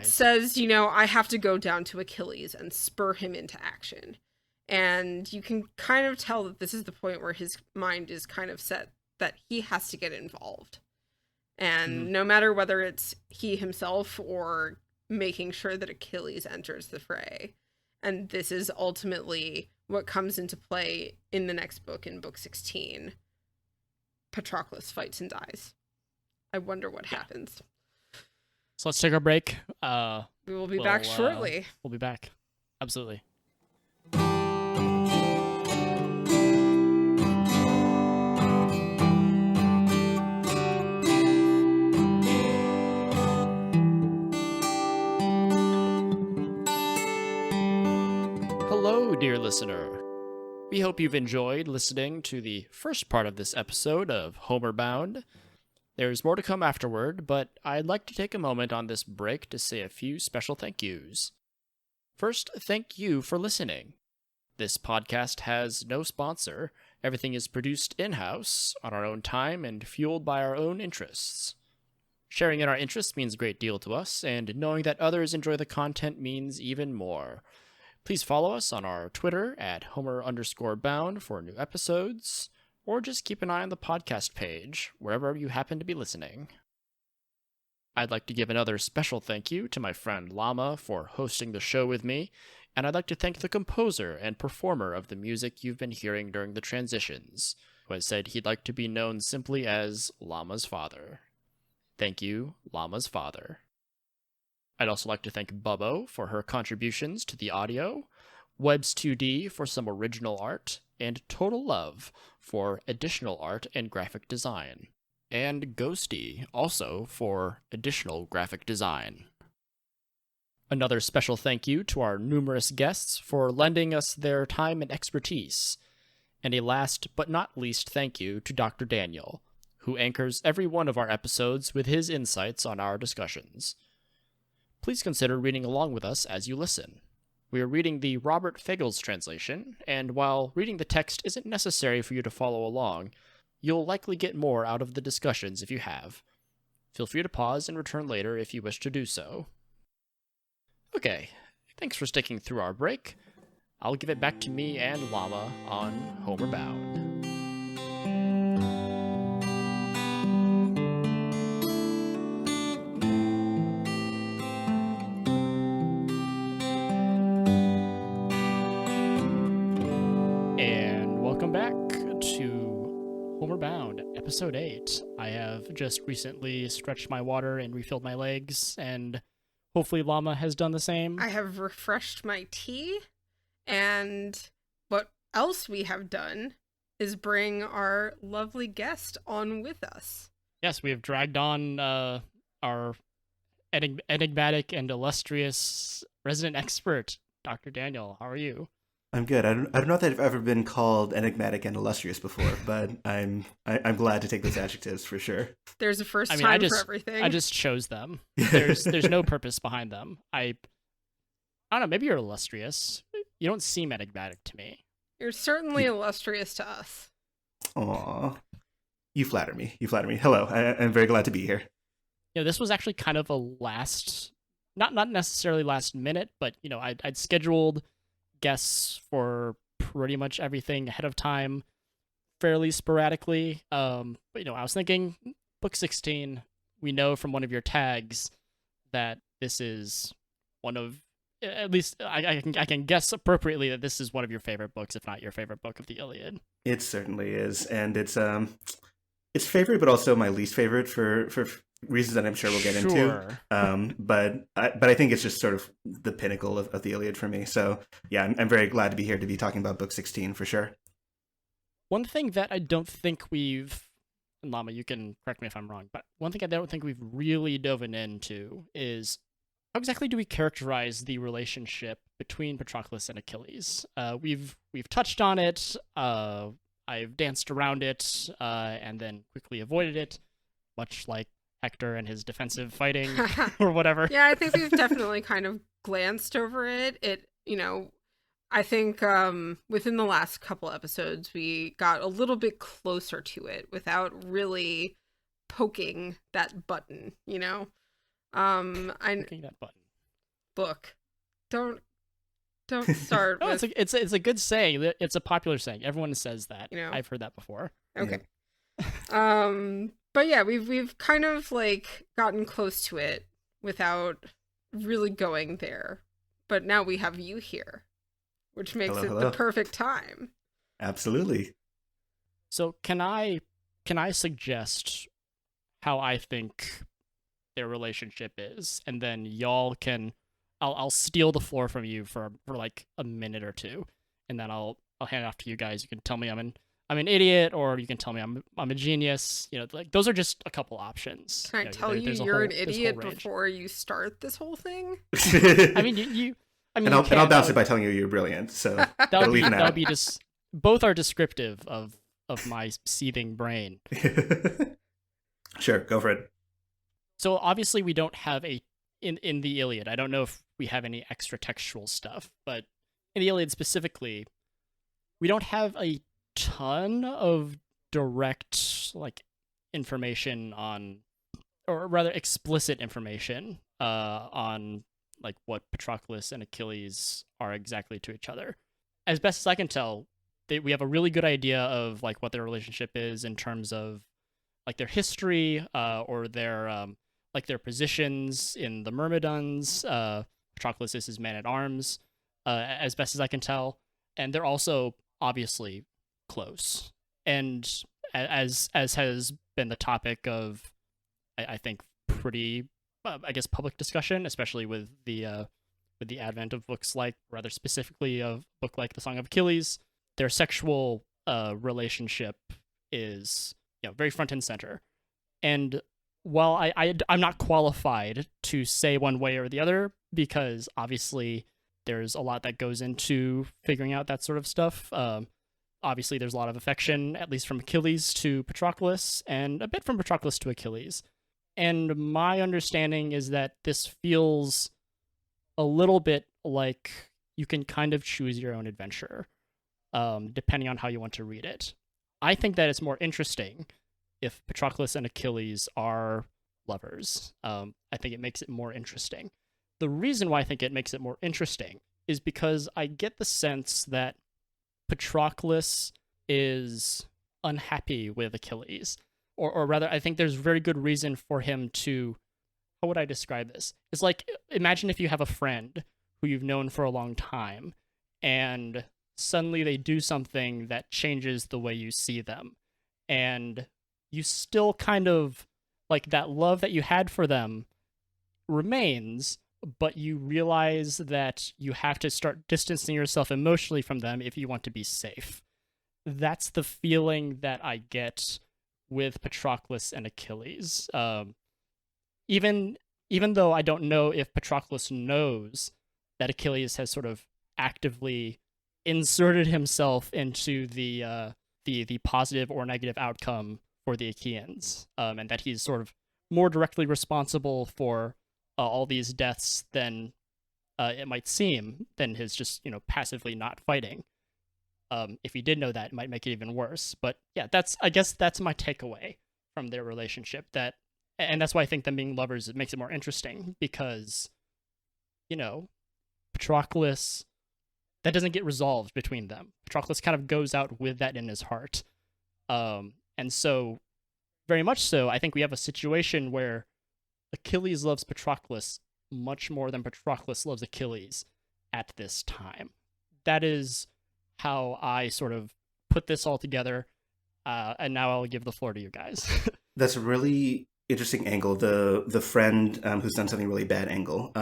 says, I have to go down to Achilles and spur him into action. And you can kind of tell that this is the point where his mind is kind of set that he has to get involved. And no matter whether it's he himself or making sure that Achilles enters the fray. And this is ultimately what comes into play in the next book, in book 16. Patroclus fights and dies. I wonder what happens. So let's take our break. We will be back shortly. We'll be back. Absolutely. Hello, dear listener. We hope you've enjoyed listening to the first part of this episode of Homer Bound. There's more to come afterward, but I'd like to take a moment on this break to say a few special thank yous. First, thank you for listening. This podcast has no sponsor. Everything is produced in-house, on our own time, and fueled by our own interests. Sharing in our interests means a great deal to us, and knowing that others enjoy the content means even more. Please follow us on our Twitter at Homer_bound for new episodes, or just keep an eye on the podcast page, wherever you happen to be listening. I'd like to give another special thank you to my friend Llama for hosting the show with me. And I'd like to thank the composer and performer of the music you've been hearing during the transitions, who has said he'd like to be known simply as Llama's father. Thank you, Llama's father. I'd also like to thank Bubbo for her contributions to the audio, Webs2D for some original art, and Total Love for additional art and graphic design. And Ghosty also for additional graphic design. Another special thank you to our numerous guests for lending us their time and expertise. And a last but not least thank you to Dr. Daniel, who anchors every one of our episodes with his insights on our discussions. Please consider reading along with us as you listen. We are reading the Robert Fagles translation, and while reading the text isn't necessary for you to follow along, you'll likely get more out of the discussions if you have. Feel free to pause and return later if you wish to do so. Okay, thanks for sticking through our break. I'll give it back to me and Llama on Homeward Bound. And welcome back to Homeward Bound, Episode 8. I have just recently stretched my water and refilled my legs, and hopefully Llama has done the same. I have refreshed my tea, and what else we have done is bring our lovely guest on with us. Yes, we have dragged on our enigmatic and illustrious resident expert, Dr. Daniel. How are you? I'm good. I don't know that I've ever been called enigmatic and illustrious before, but I'm glad to take those adjectives for sure. There's a first time for everything. I just chose them. There's no purpose behind them. I don't know. Maybe you're illustrious. You don't seem enigmatic to me. You're certainly illustrious to us. Aw, you flatter me. Hello, I'm very glad to be here. This was actually kind of a not necessarily last minute, but I'd scheduled guests for pretty much everything ahead of time, fairly sporadically. But I was thinking, book 16. We know from one of your tags that this is one of, at least I can guess appropriately that this is one of your favorite books, if not your favorite book of the Iliad. It certainly is, and it's favorite, but also my least favorite for reasons that I'm sure we'll get into. But I think it's just sort of the pinnacle of the Iliad for me. So yeah, I'm very glad to be here to be talking about book 16 for sure. One thing that I don't think we've, and Llama, you can correct me if I'm wrong, but one thing I don't think we've really dove into is how exactly do we characterize the relationship between Patroclus and Achilles? We've touched on it. I've danced around it and then quickly avoided it, much like Hector and his defensive fighting or whatever. Yeah, I think we've definitely kind of glanced over it. I think within the last couple episodes, we got a little bit closer to it without really poking that button, Poking that button. Look, don't start with... it's a good saying. It's a popular saying. Everyone says that. I've heard that before. Okay. Yeah. But yeah, we've kind of gotten close to it without really going there. But now we have you here, which makes hello. The perfect time. Absolutely. So can I suggest how I think their relationship is, and then y'all can I'll steal the floor from you for like a minute or two, and then I'll hand it off to you guys. You can tell me I'm an idiot, or you can tell me I'm a genius. Those are just a couple options. Can I tell you you're an idiot before you start this whole thing? I mean, I'll bounce it by telling you you're brilliant. So that'll be just both are descriptive of my seething brain. Sure, go for it. So obviously we don't have in the Iliad. I don't know if we have any extra textual stuff, but in the Iliad specifically, we don't have a ton of direct information on, or rather explicit information on what Patroclus and Achilles are exactly to each other. As best as I can tell, we have a really good idea of what their relationship is in terms of their history or their positions in the Myrmidons. Patroclus is his man at arms. as best as I can tell, and they're also obviously close. And as has been the topic of, I think, pretty, I guess, public discussion, especially with the advent of books like, rather specifically, a book like The Song of Achilles, their sexual relationship is, very front and center. And while I'm not qualified to say one way or the other, because obviously there's a lot that goes into figuring out that sort of stuff. Obviously, there's a lot of affection, at least from Achilles to Patroclus, and a bit from Patroclus to Achilles. And my understanding is that this feels a little bit like you can kind of choose your own adventure, depending on how you want to read it. I think that it's more interesting if Patroclus and Achilles are lovers. I think it makes it more interesting. The reason why I think it makes it more interesting is because I get the sense that Patroclus is unhappy with Achilles. Or rather, I think there's very good reason for him to, how would I describe this? It's like, imagine if you have a friend who you've known for a long time, and suddenly they do something that changes the way you see them. And you still kind of, like, that love that you had for them remains, but you realize that you have to start distancing yourself emotionally from them if you want to be safe. That's the feeling that I get with Patroclus and Achilles. Even though I don't know if Patroclus knows that Achilles has sort of actively inserted himself into the positive or negative outcome for the Achaeans, and that he's sort of more directly responsible for all these deaths than it might seem, than his just passively not fighting. If he did know that, it might make it even worse. But yeah, I guess that's my takeaway from their relationship. And that's why I think them being lovers, it makes it more interesting, because Patroclus, that doesn't get resolved between them. Patroclus kind of goes out with that in his heart. And so, very much so, I think we have a situation where Achilles loves Patroclus much more than Patroclus loves Achilles at this time. That is how I sort of put this all together. And now I'll give the floor to you guys. That's a really interesting angle, the friend who's done something really bad angle.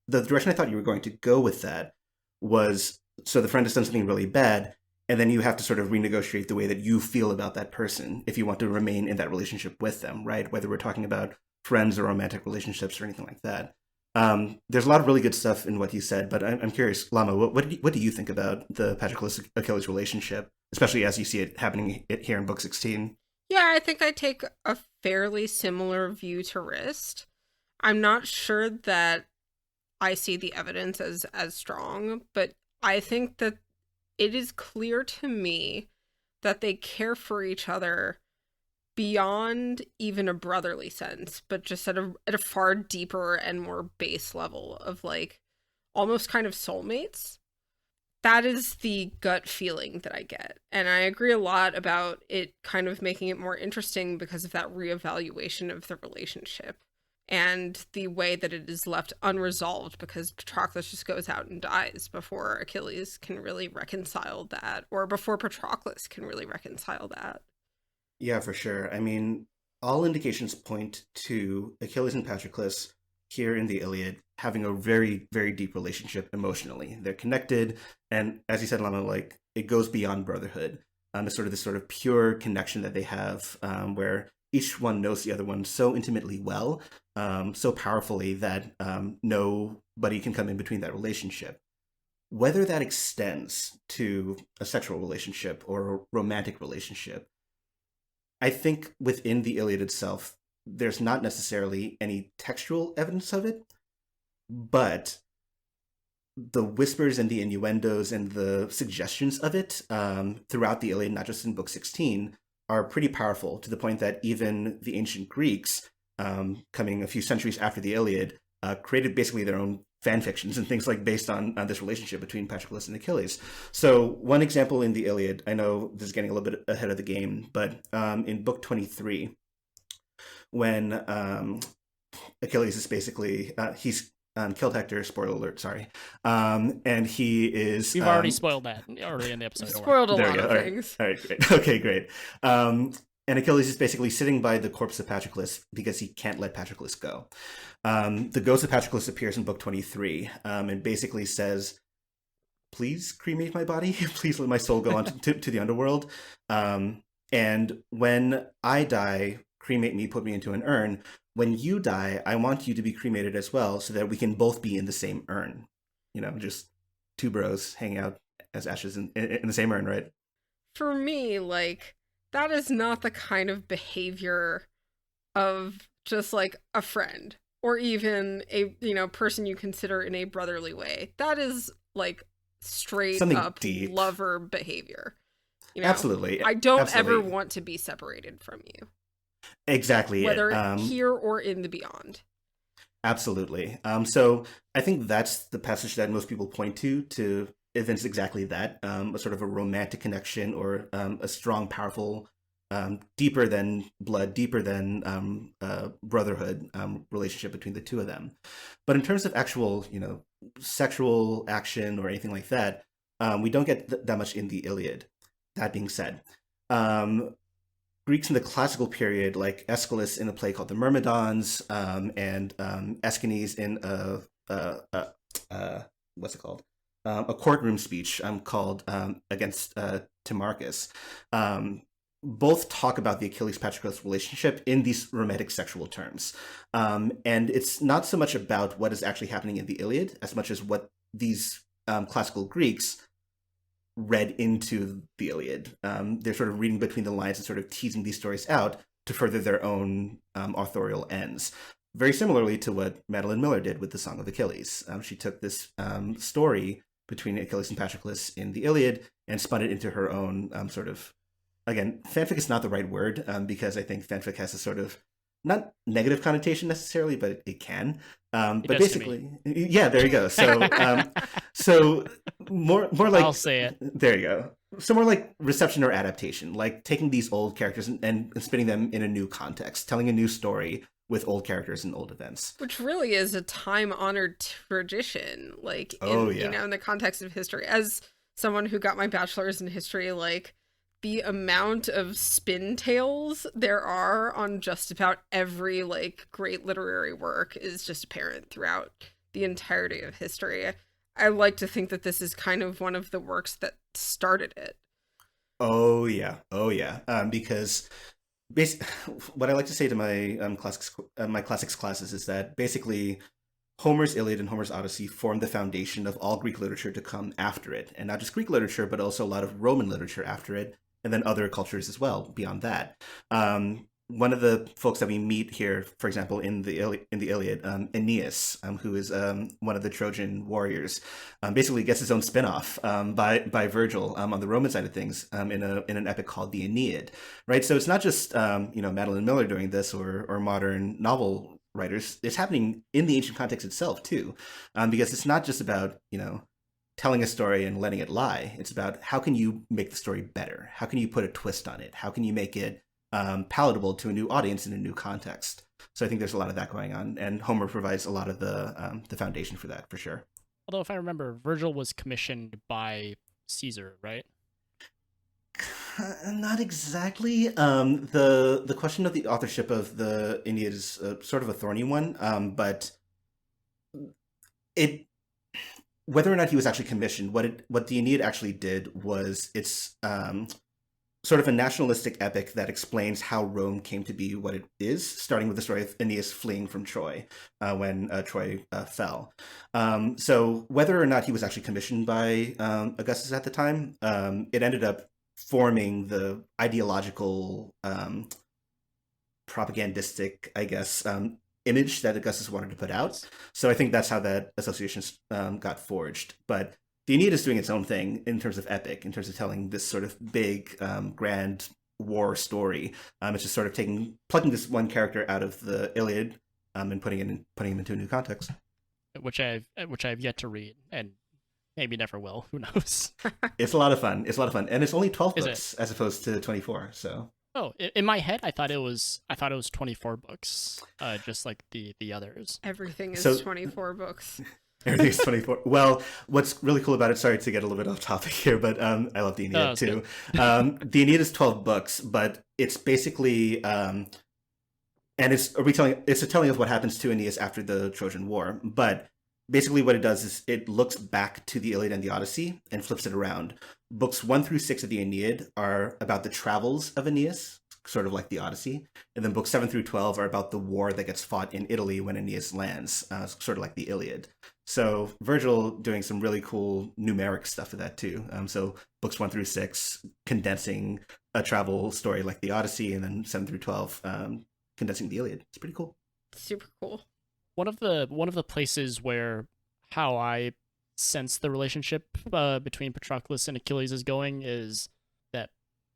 The direction I thought you were going to go with that was, so the friend has done something really bad, and then you have to sort of renegotiate the way that you feel about that person if you want to remain in that relationship with them, right? Whether we're talking about friends or romantic relationships or anything like that. There's a lot of really good stuff in what you said, but I'm curious, Llama, what do you think about the Patroclus-Achilles relationship, especially as you see it happening here in Book 16? Yeah, I think I take a fairly similar view to Wriste. I'm not sure that I see the evidence as strong, but I think that it is clear to me that they care for each other beyond even a brotherly sense, but just at a far deeper and more base level of, like, almost kind of soulmates. That is the gut feeling that I get. And I agree a lot about it kind of making it more interesting because of that reevaluation of the relationship and the way that it is left unresolved, because Patroclus just goes out and dies before Achilles can really reconcile that, or before Patroclus can really reconcile that. Yeah, for sure. I mean, all indications point to Achilles and Patroclus here in the Iliad having a very, very deep relationship emotionally. They're connected, and as you said, Lama, like, it goes beyond brotherhood. It's sort of this sort of pure connection that they have, where each one knows the other one so intimately well, so powerfully that nobody can come in between that relationship. Whether that extends to a sexual relationship or a romantic relationship, I think within the Iliad itself, there's not necessarily any textual evidence of it, but the whispers and the innuendos and the suggestions of it throughout the Iliad, not just in Book 16, are pretty powerful, to the point that even the ancient Greeks, coming a few centuries after the Iliad, created basically their own fan fictions and things like based on this relationship between Patroclus and Achilles. So one example in the Iliad, I know this is getting a little bit ahead of the game, but in Book 23, when Achilles is basically, he's killed Hector. Spoiler alert, sorry. And he is. We've already spoiled that early in the episode. Spoiled a lot of things. All right, great. Okay, great. And Achilles is basically sitting by the corpse of Patroclus because he can't let Patroclus go. The ghost of Patroclus appears in book 23 and basically says, please cremate my body. Please let my soul go on to the underworld. And when I die, cremate me, put me into an urn. When you die, I want you to be cremated as well so that we can both be in the same urn. Just two bros hanging out as ashes in the same urn, right? For me, that is not the kind of behavior of just a friend or even a person you consider in a brotherly way. That is straight something up deep. Lover behavior. Absolutely. I don't ever want to be separated from you. Exactly. Whether here or in the beyond. Absolutely. So I think that's the passage that most people point to evince exactly that, a sort of a romantic connection or a strong, powerful, deeper than blood, deeper than brotherhood relationship between the two of them. But in terms of actual, sexual action or anything like that, we don't get that much in the Iliad. That being said, Greeks in the classical period, like Aeschylus in a play called The Myrmidons, and Aeschines in what's it called? A courtroom speech called Against Timarchus, both talk about the Achilles-Patroclus relationship in these romantic sexual terms. And it's not so much about what is actually happening in the Iliad as much as what these classical Greeks read into the Iliad. They're sort of reading between the lines and sort of teasing these stories out to further their own authorial ends. Very similarly to what Madeline Miller did with the Song of Achilles. She took this story between Achilles and Patroclus in the Iliad and spun it into her own sort of, again, fanfic is not the right word because I think fanfic has a sort of, not negative connotation necessarily, but it can. But basically, yeah, there you go. So, so more like, I'll say it. There you go. So more like reception or adaptation, like taking these old characters and spinning them in a new context, telling a new story with old characters and old events. Which really is a time-honored tradition, in the context of history. As someone who got my bachelor's in history, the amount of spin tales there are on just about every great literary work is just apparent throughout the entirety of history. I like to think that this is kind of one of the works that started it. Oh yeah. Because what I like to say to my classics classes is that basically Homer's Iliad and Homer's Odyssey formed the foundation of all Greek literature to come after it, and not just Greek literature, but also a lot of Roman literature after it, and then other cultures as well beyond that. One of the folks that we meet here, for example, in the Iliad, Aeneas, who is one of the Trojan warriors, basically gets his own spin-off by Virgil on the Roman side of things in an epic called the Aeneid, right? So it's not just Madeline Miller doing this or modern novel writers. It's happening in the ancient context itself too, because it's not just about telling a story and letting it lie. It's about how can you make the story better? How can you put a twist on it? How can you make it palatable to a new audience in a new context? So I think there's a lot of that going on, and Homer provides a lot of the foundation for that, for sure. Although if I remember, Virgil was commissioned by Caesar, right? Not exactly. The question of the authorship of the Iliad is sort of a thorny one, but whether or not he was actually commissioned, what the Aeneid actually did was it's sort of a nationalistic epic that explains how Rome came to be what it is, starting with the story of Aeneas fleeing from Troy when Troy fell. So whether or not he was actually commissioned by Augustus at the time, it ended up forming the ideological, propagandistic, I guess, image that Augustus wanted to put out. So I think that's how that association got forged. But the Aeneid is doing its own thing in terms of epic, in terms of telling this sort of big, grand war story. It's just sort of plugging this one character out of the Iliad and putting him into a new context. Which I've yet to read, and maybe never will. Who knows? It's a lot of fun. And it's only 12 books as opposed to 24. So Oh, in my head, I thought it was 24 books, just like the others. Everything is So 24 books. everything's 24. Well, what's really cool about it, sorry to get a little bit off topic here, but I love the Oh, Aeneid it's too. good. The Aeneid is 12 books, but it's basically and it's a telling of what happens to Aeneas after the Trojan War. But basically what it does is it looks back to the Iliad and the Odyssey and flips it around. Books 1 through 6 of the Aeneid are about the travels of Aeneas, sort of like the Odyssey. And then books 7 through 12 are about the war that gets fought in Italy when Aeneas lands, sort of like the Iliad. So Virgil doing some really cool numeric stuff with that too. So books 1 through 6 condensing a travel story like the Odyssey, and then 7 through 12 condensing the Iliad. It's pretty cool. Super cool. One of the places where how I sense the relationship between Patroclus and Achilles is going is that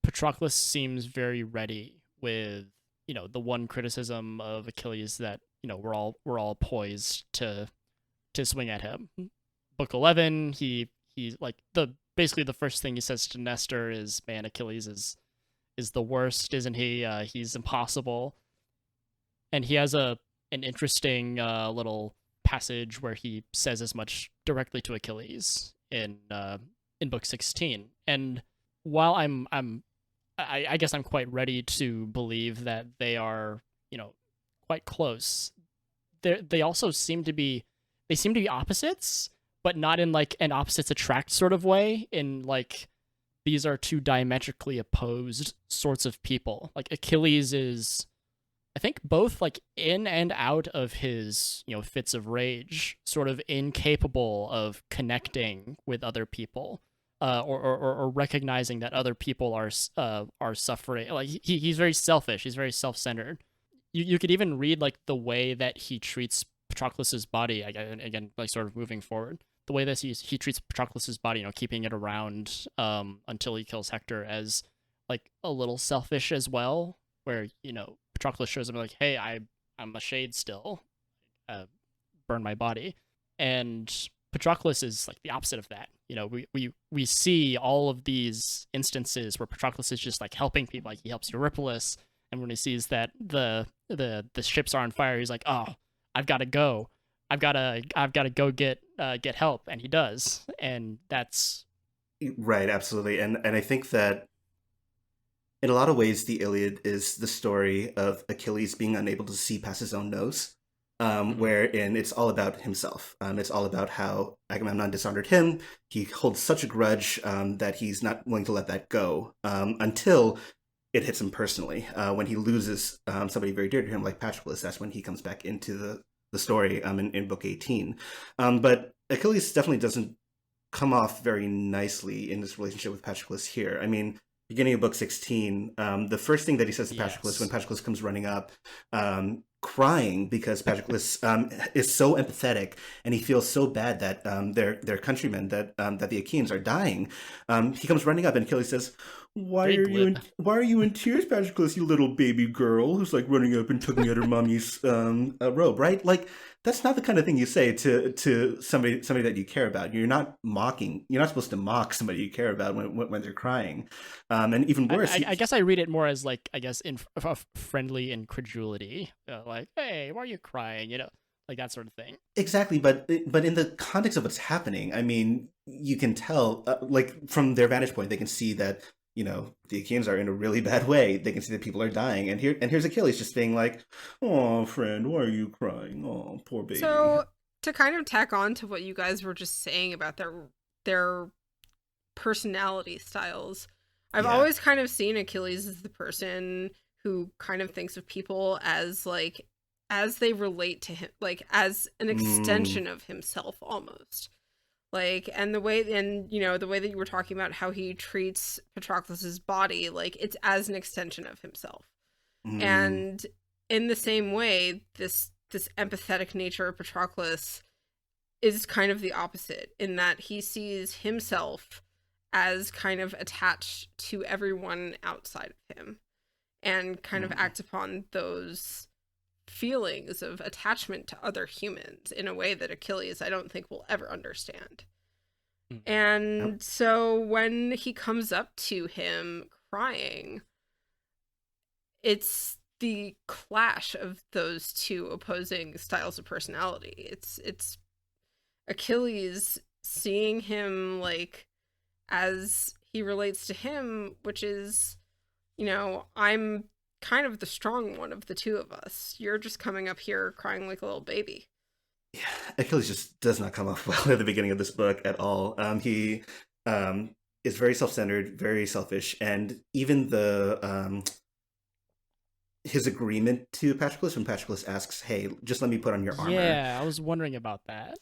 Patroclus seems very ready with the one criticism of Achilles that we're all poised to swing at him. Book 11, he's like basically the first thing he says to Nestor is, "Man, Achilles is the worst, isn't he? He's impossible." And he has an interesting little passage where he says as much directly to Achilles in book 16. And while I guess I'm quite ready to believe that they are quite close, they also seem to be opposites, but not in like an opposites attract sort of way. In like these are two diametrically opposed sorts of people. Like Achilles is, I think, both like in and out of his fits of rage, sort of incapable of connecting with other people, or recognizing that other people are suffering. Like he's very selfish. He's very self-centered. You could even read like the way that he treats Patroclus's body, again, like sort of moving forward, the way that he treats Patroclus's body, keeping it around until he kills Hector, as like a little selfish as well, where Patroclus shows him like, "Hey, I'm a shade still, burn my body," and Patroclus is like the opposite of that. We see all of these instances where Patroclus is just like helping people, like he helps Eurypylus, and when he sees that the ships are on fire, he's like, "Oh, I've got to go. I've got to go get help," and he does, and that's Right, absolutely. And I think that in a lot of ways, the Iliad is the story of Achilles being unable to see past his own nose, wherein it's all about himself. It's all about how Agamemnon dishonored him. He holds such a grudge that he's not willing to let that go until it hits him personally. When he loses somebody very dear to him, like Patroclus, that's when he comes back into the story in book 18. But Achilles definitely doesn't come off very nicely in this relationship with Patroclus here. I mean, beginning of book 16, the first thing that he says to Patroclus when Patroclus comes running up, crying because Patroclus is so empathetic and he feels so bad that their countrymen, that the Achaeans are dying. He comes running up and Achilles says, why are you in tears, Patroclus, you little baby girl who's like running up and tugging at her mommy's robe, right? Like, that's not the kind of thing you say to somebody that you care about. You're not supposed to mock somebody you care about when they're crying. And even worse, I guess I read it more as like, I guess, in friendly incredulity, like, "Hey, why are you crying?" Like that sort of thing. Exactly, but in the context of what's happening, I mean, you can tell, like from their vantage point, they can see that the Achaeans are in a really bad way. They can see that people are dying, and here's Achilles just being like, "Oh, friend, why are you crying? Oh, poor baby." So to kind of tack on to what you guys were just saying about their personality styles, I've always kind of seen Achilles as the person who kind of thinks of people as like, as they relate to him, like as an extension of himself almost. Like, and the way that you were talking about how he treats Patroclus's body, like it's as an extension of himself. And in the same way, this empathetic nature of Patroclus is kind of the opposite, in that he sees himself as kind of attached to everyone outside of him, and kind of acts upon those feelings of attachment to other humans in a way that Achilles, I don't think, will ever understand. And Yep. So so when he comes up to him crying, it's the clash of those two opposing styles of personality. It's Achilles seeing him like as he relates to him, which is, I'm kind of the strong one of the two of us. You're just coming up here crying like a little baby. Yeah, Achilles just does not come off well at the beginning of this book at all. He is very self-centered, very selfish, and even the his agreement to Patroclus when Patroclus asks, "Hey, just let me put on your armor." Yeah, I was wondering about that.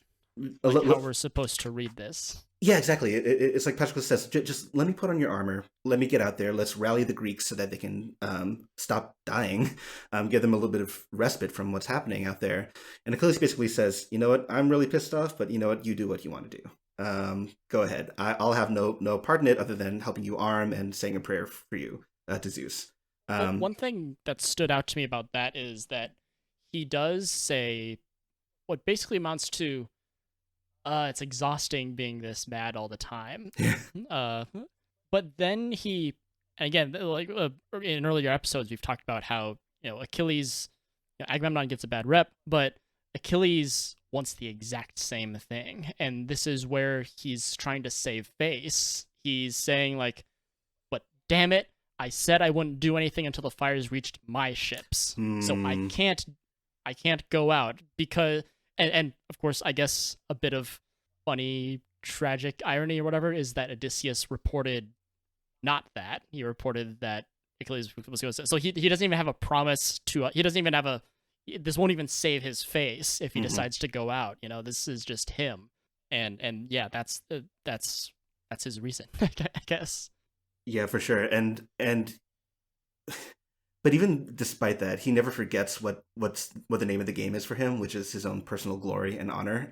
Like how we're supposed to read this. Yeah, exactly. It's like Patroclus says, just let me put on your armor. Let me get out there. Let's rally the Greeks so that they can stop dying, give them a little bit of respite from what's happening out there. And Achilles basically says, you know what, I'm really pissed off, but you know what, you do what you want to do. Go ahead. I'll have no part in it other than helping you arm and saying a prayer for you to Zeus. Well, one thing that stood out to me about that is that he does say what basically amounts to, it's exhausting being this mad all the time. But then he, and again, like in earlier episodes, we've talked about how, Achilles, Agamemnon gets a bad rep, but Achilles wants the exact same thing. And this is where he's trying to save face. He's saying like, but damn it, I said I wouldn't do anything until the fires reached my ships. So I can't go out because, and of course, I guess a bit of funny, tragic irony or whatever is that Odysseus reported not that. He reported that Achilles was going to. So he doesn't even have a promise to. He doesn't even have this won't even save his face if he decides to go out. This is just him, and yeah, that's his reason, I guess. Yeah, for sure, and but even despite that, he never forgets what the name of the game is for him, which is his own personal glory and honor.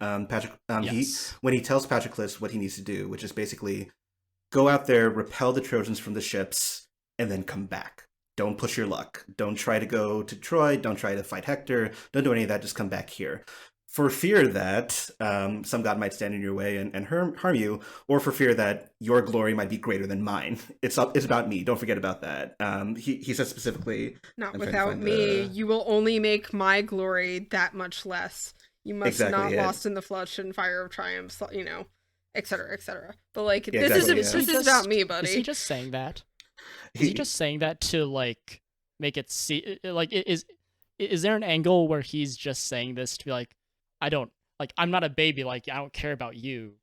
Yes. When he tells Patroclus what he needs to do, which is basically go out there, repel the Trojans from the ships, and then come back. Don't push your luck. Don't try to go to Troy. Don't try to fight Hector. Don't do any of that. Just come back here. For fear that some god might stand in your way and harm you, or for fear that your glory might be greater than mine. It's about me. Don't forget about that. He says specifically, not without me, you will only make my glory that much less. You must not lost in the flush and fire of triumphs, et cetera, et cetera. But like, yeah, this is about me, buddy. Is he just saying that? Is he just saying that to like make it see? Like, is there an angle where he's just saying this to be like, I'm not a baby, like I don't care about you,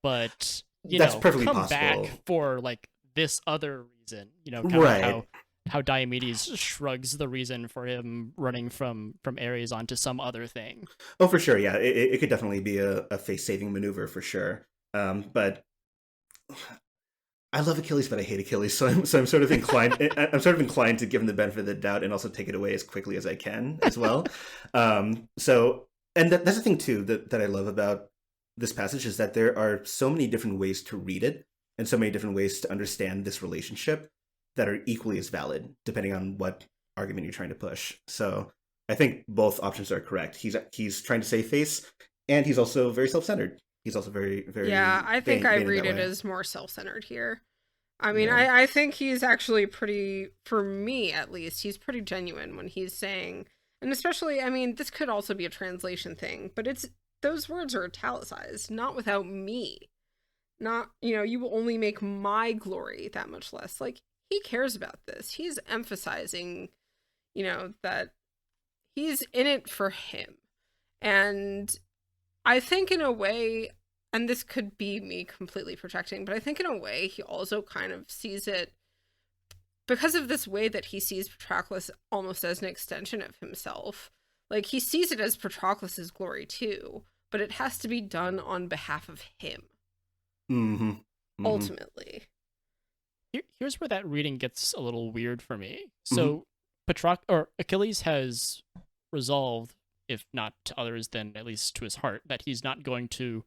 but that's perfectly come possible. back for like this other reason, right. of how Diomedes shrugs the reason for him running from Ares onto some other thing. Oh, for sure, yeah, it could definitely be a face-saving maneuver for sure. But I love Achilles, but I hate Achilles, so I'm sort of inclined. I'm sort of inclined to give him the benefit of the doubt and also take it away as quickly as I can as well. And that's the thing, too, that I love about this passage is that there are so many different ways to read it and so many different ways to understand this relationship that are equally as valid, depending on what argument you're trying to push. So I think both options are correct. He's trying to save face, and he's also very self-centered. He's also very, very... Yeah, I think I read it as more self-centered here. I mean, yeah. I think he's actually pretty, for me at least, he's pretty genuine when he's saying... And especially, I mean, this could also be a translation thing, but those words are italicized, not without me. Not, you will only make my glory that much less. Like, he cares about this. He's emphasizing, that he's in it for him. And I think in a way, and this could be me completely projecting, but I think in a way he also kind of sees it because of this way that he sees Patroclus almost as an extension of himself. Like, he sees it as Patroclus's glory too, but it has to be done on behalf of him. Ultimately. Here's where that reading gets a little weird for me. So Achilles has resolved, if not to others, then at least to his heart, that he's not going to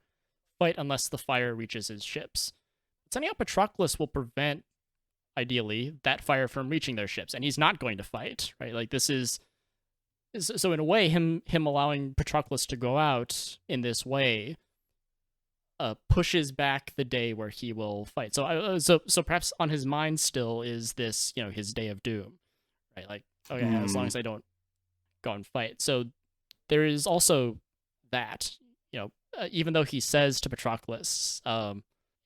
fight unless the fire reaches his ships. Sending out Patroclus will prevent, ideally, that fire from reaching their ships, and he's not going to fight, right? Like, this is so in a way, him allowing Patroclus to go out in this way pushes back the day where he will fight. So perhaps on his mind still is this, his day of doom, right? Like, Okay, as long as I don't go and fight. So there is also that, even though he says to Patroclus,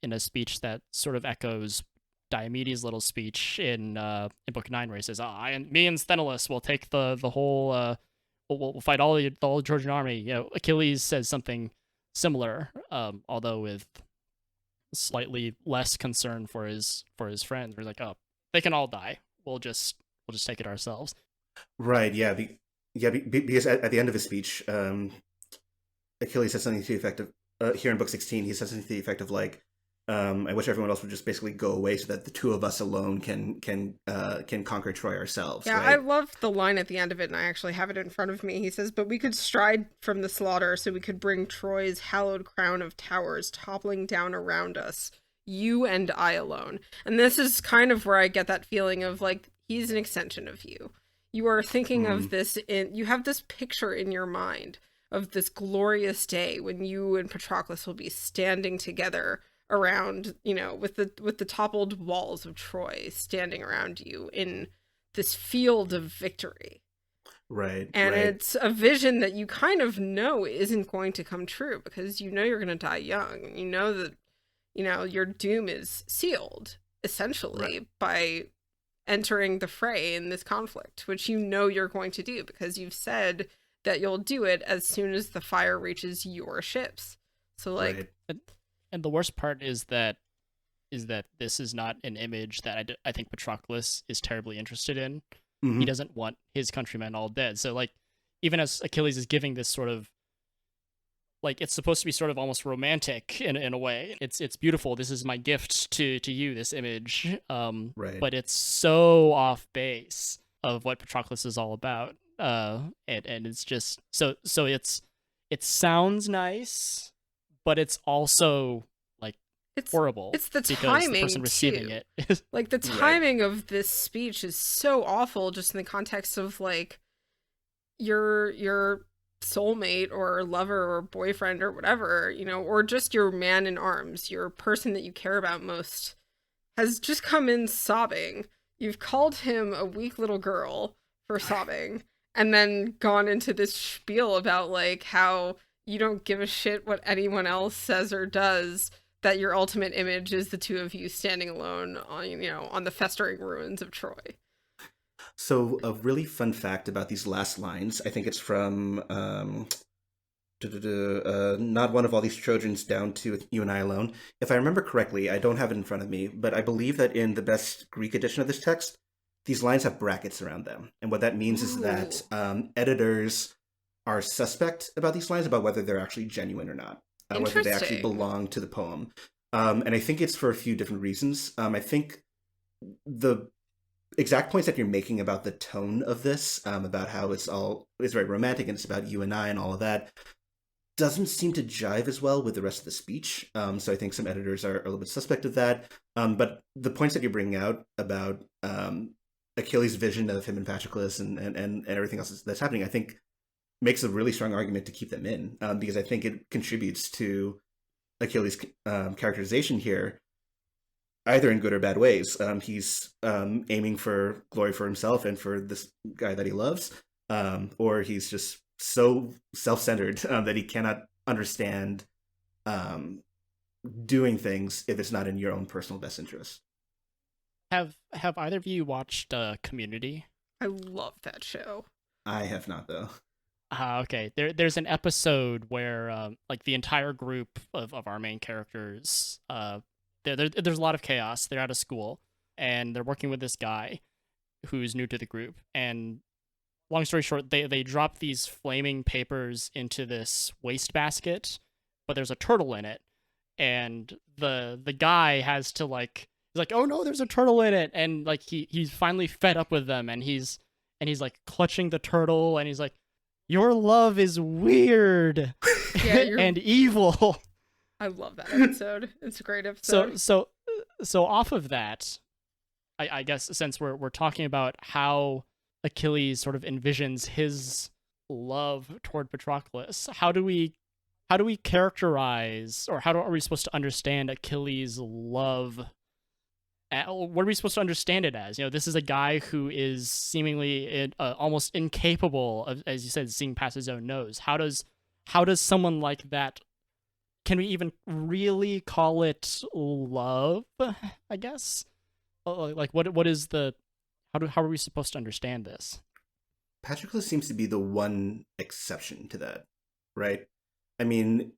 in a speech that sort of echoes Diomedes' little speech in Book 9, where he says, me and Sthenelus will take the whole, we'll fight all the Trojan army. Achilles says something similar, although with slightly less concern for his friends. We're like, oh, they can all die. We'll just take it ourselves. Right. Yeah. Because at the end of his speech, Achilles says something to the effect of, here in book 16, he says something to the effect of like, I wish everyone else would just basically go away so that the two of us alone can conquer Troy ourselves. Yeah, right? I love the line at the end of it, and I actually have it in front of me. He says, "But we could stride from the slaughter, so we could bring Troy's hallowed crown of towers toppling down around us, you and I alone." And this is kind of where I get that feeling of like he's an extension of you. You are thinking of this you have this picture in your mind of this glorious day when you and Patroclus will be standing together around, with the toppled walls of Troy standing around you in this field of victory. Right. And right. it's a vision that you kind of know isn't going to come true because you're going to die young. You know that, your doom is sealed, essentially, by entering the fray in this conflict, which you're going to do because you've said that you'll do it as soon as the fire reaches your ships. So, like... Right. And the worst part is that this is not an image that I think Patroclus is terribly interested in. Mm-hmm. He doesn't want his countrymen all dead. So, like, even as Achilles is giving this sort of, like, it's supposed to be sort of almost romantic in a way. It's beautiful. This is my gift to you, this image. Right. But it's so off base of what Patroclus is all about. And it's just so it sounds nice, but it's also like horrible. It's the because timing the person receiving too. it. Like the timing of this speech is so awful, just in the context of like your soulmate or lover or boyfriend or whatever, or just your man in arms, your person that you care about most, has just come in sobbing. You've called him a weak little girl for sobbing, and then gone into this spiel about like how you don't give a shit what anyone else says or does, that your ultimate image is the two of you standing alone on the festering ruins of Troy. So a really fun fact about these last lines, I think it's from not one of all these Trojans down to you and I alone. If I remember correctly, I don't have it in front of me, but I believe that in the best Greek edition of this text, these lines have brackets around them. And what that means is that editors are suspect about these lines, about whether they're actually genuine or not, whether they actually belong to the poem. And I think it's for a few different reasons. I think the exact points that you're making about the tone of this, about how it's very romantic and it's about you and I and all of that, doesn't seem to jive as well with the rest of the speech. So I think some editors are a little bit suspect of that. But the points that you're bringing out about Achilles' vision of him and Patroclus and everything else that's happening, I think makes a really strong argument to keep them in, because I think it contributes to Achilles' characterization here, either in good or bad ways. He's aiming for glory for himself and for this guy that he loves, or he's just so self-centered that he cannot understand doing things if it's not in your own personal best interest. Have either of you watched Community? I love that show. I have not, though. Okay. There's an episode where like the entire group of our main characters, there's a lot of chaos. They're out of school and they're working with this guy who's new to the group. And long story short, they drop these flaming papers into this wastebasket, but there's a turtle in it. And the guy has to he's like, oh no, there's a turtle in it. And like he's finally fed up with them, and he's like clutching the turtle, and he's like, your love is weird and evil. I love that episode. It's a great episode. So off of that, I guess since we're talking about how Achilles sort of envisions his love toward Patroclus, how do we characterize, or are we supposed to understand Achilles' love what are we supposed to understand it as? This is a guy who is seemingly almost incapable of, as you said, seeing past his own nose. How does someone like that? Can we even really call it love? I guess. Like what is the how are we supposed to understand this? Patroclus seems to be the one exception to that, right? I mean,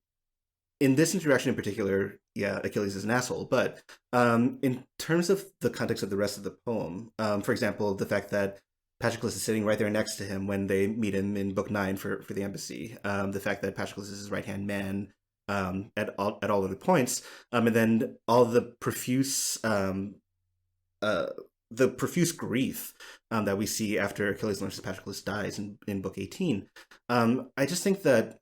in this interaction in particular, yeah, Achilles is an asshole. But in terms of the context of the rest of the poem, for example, the fact that Patroclus is sitting right there next to him when they meet him in Book 9 for the embassy, the fact that Patroclus is his right hand man at all of the points, and then all the profuse grief that we see after Achilles learns that Patroclus dies in Book 18. I just think that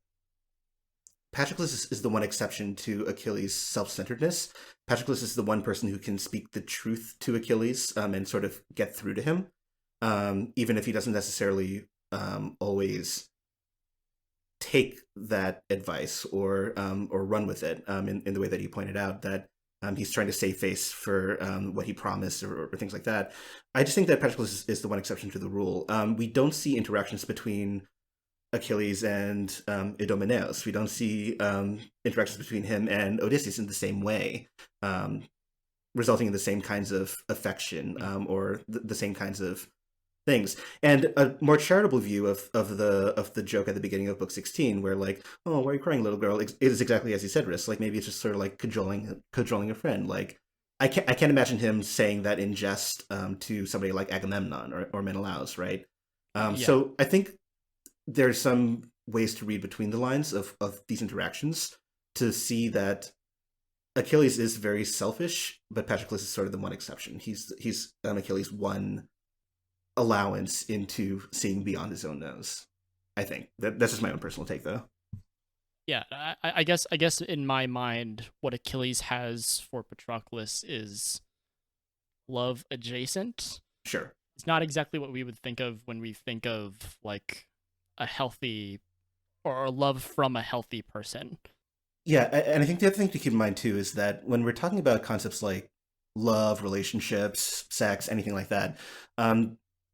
Patroclus is the one exception to Achilles' self-centeredness. Patroclus is the one person who can speak the truth to Achilles and sort of get through to him, even if he doesn't necessarily always take that advice or run with it in the way that he pointed out that he's trying to save face for what he promised or things like that. I just think that Patroclus is the one exception to the rule. We don't see interactions between Achilles and Idomeneus. We don't see interactions between him and Odysseus in the same way, resulting in the same kinds of affection or the same kinds of things. And a more charitable view of the joke at the beginning of Book 16, where like, oh, why are you crying, little girl? It is exactly as you said, Wriste. Like maybe it's just sort of like cajoling a friend. Like I can't imagine him saying that in jest to somebody like Agamemnon or Menelaus, right? Yeah. So I think there's some ways to read between the lines of these interactions to see that Achilles is very selfish, but Patroclus is sort of the one exception. He's Achilles' one allowance into seeing beyond his own nose. I think that's just my own personal take, though. Yeah, I guess in my mind, what Achilles has for Patroclus is love adjacent. Sure. It's not exactly what we would think of when we think of like a healthy or love from a healthy person. Yeah, and I think the other thing to keep in mind too is that when we're talking about concepts like love, relationships, sex, anything like that,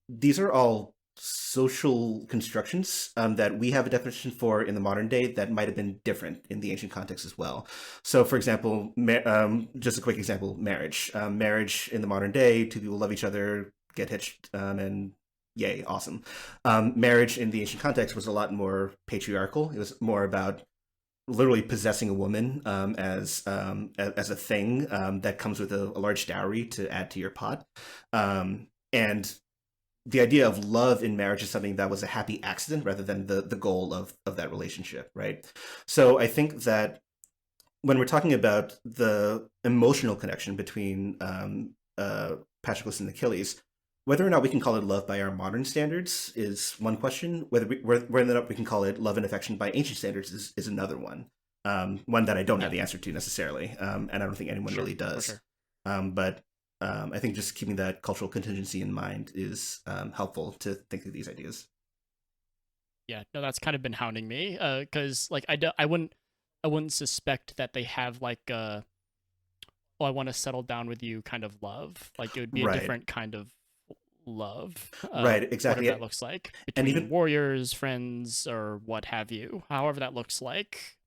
these are all social constructions that we have a definition for in the modern day that might have been different in the ancient context as well. So, for example, just a quick example, marriage. Marriage in the modern day, two people love each other, get hitched, and yay, awesome. Marriage in the ancient context was a lot more patriarchal. It was more about literally possessing a woman as a thing that comes with a large dowry to add to your pot. And the idea of love in marriage is something that was a happy accident rather than the goal of that relationship, right? So I think that when we're talking about the emotional connection between Patroclus and Achilles, whether or not we can call it love by our modern standards is one question. Whether or not we can call it love and affection by ancient standards is another one. One that I don't have the answer to necessarily, and I don't think anyone really does. Sure. But I think just keeping that cultural contingency in mind is helpful to think through these ideas. Yeah, no, that's kind of been hounding me because like I wouldn't suspect that they have like oh, I want to settle down with you kind of love. Like it would be a different kind of love, right? Exactly. Whatever that looks like between and even warriors, friends, or what have you. However that looks like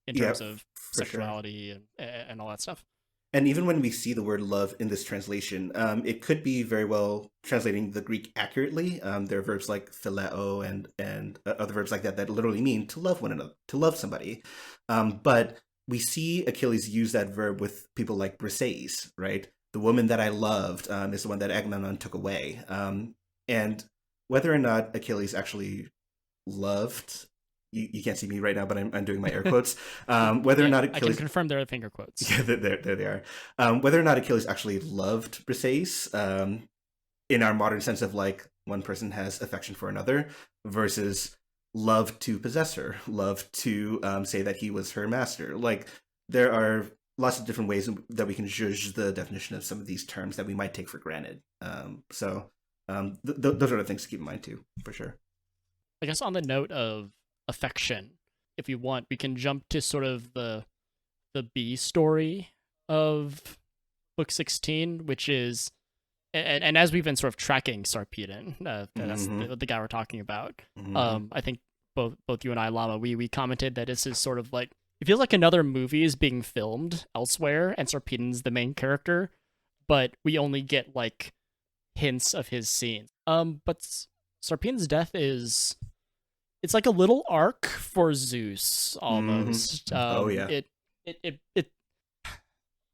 in terms of sexuality and all that stuff. And even when we see the word love in this translation, it could be very well translating the Greek accurately. There are verbs like phileo and other verbs like that that literally mean to love one another, to love somebody. But we see Achilles use that verb with people like Briseis, right? The woman that I loved is the one that Agamemnon took away. And whether or not Achilles actually loved, you can't see me right now, but I'm doing my air quotes. Whether or not Achilles, I can confirm there are finger quotes. Yeah, there they are. Whether or not Achilles actually loved Briseis, in our modern sense of like one person has affection for another versus love to possess her, love to say that he was her master. Like there are lots of different ways that we can judge the definition of some of these terms that we might take for granted. Those are the things to keep in mind too, for sure. I guess on the note of affection, if you want, we can jump to sort of the B story of book 16, which is, and as we've been sort of tracking Sarpedon, that's the guy we're talking about. I think both you and I, Llama, we commented that this is sort of like, it feels like another movie is being filmed elsewhere, and Sarpedon's the main character, but we only get like hints of his scenes. But Sarpedon's death is, it's like a little arc for Zeus almost. Oh yeah.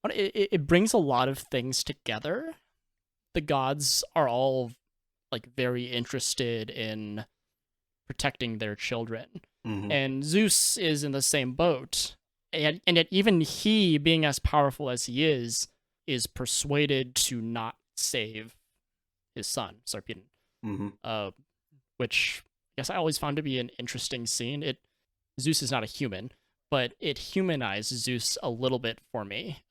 It brings a lot of things together. The gods are all like very interested in protecting their children, and Zeus is in the same boat. And yet even he, being as powerful as he is persuaded to not save his son, Sarpedon. Which I guess I always found to be an interesting scene. Zeus is not a human, but it humanized Zeus a little bit for me.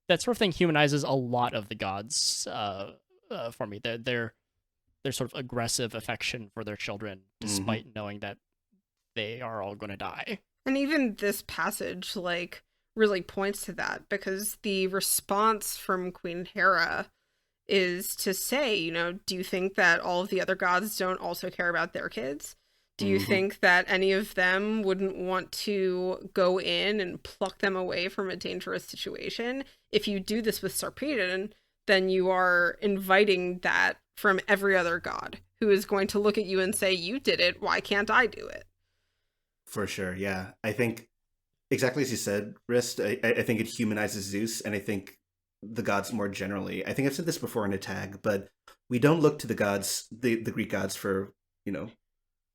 That sort of thing humanizes a lot of the gods for me. Their sort of aggressive affection for their children, despite knowing that they are all going to die. And even this passage, like, really points to that, because the response from Queen Hera is to say, you know, do you think that all of the other gods don't also care about their kids? Do you think that any of them wouldn't want to go in and pluck them away from a dangerous situation? If you do this with Sarpedon, then you are inviting that from every other god, who is going to look at you and say, you did it, why can't I do it? For sure, yeah. I think, exactly as you said, Wriste, I think it humanizes Zeus, and I think the gods more generally. I think I've said this before in a tag, but we don't look to the gods, the Greek gods, for, you know,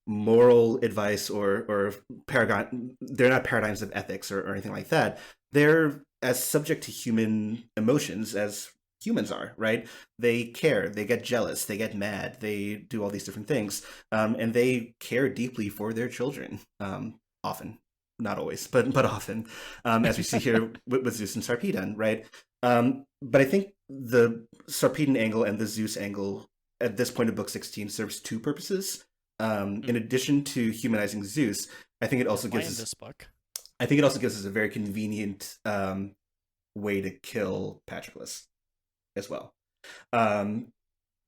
moral advice or paragon. They're not paradigms of ethics or anything like that. They're as subject to human emotions as humans are, right? They care, they get jealous, they get mad, they do all these different things, and they care deeply for their children, often, not always, but often, as we see here with Zeus and Sarpedon, right? But I think the Sarpedon angle and the Zeus angle at this point of book 16 serves two purposes. In addition to humanizing Zeus, I think it also gives us this book. I think it also gives us a very convenient way to kill Patroclus as well.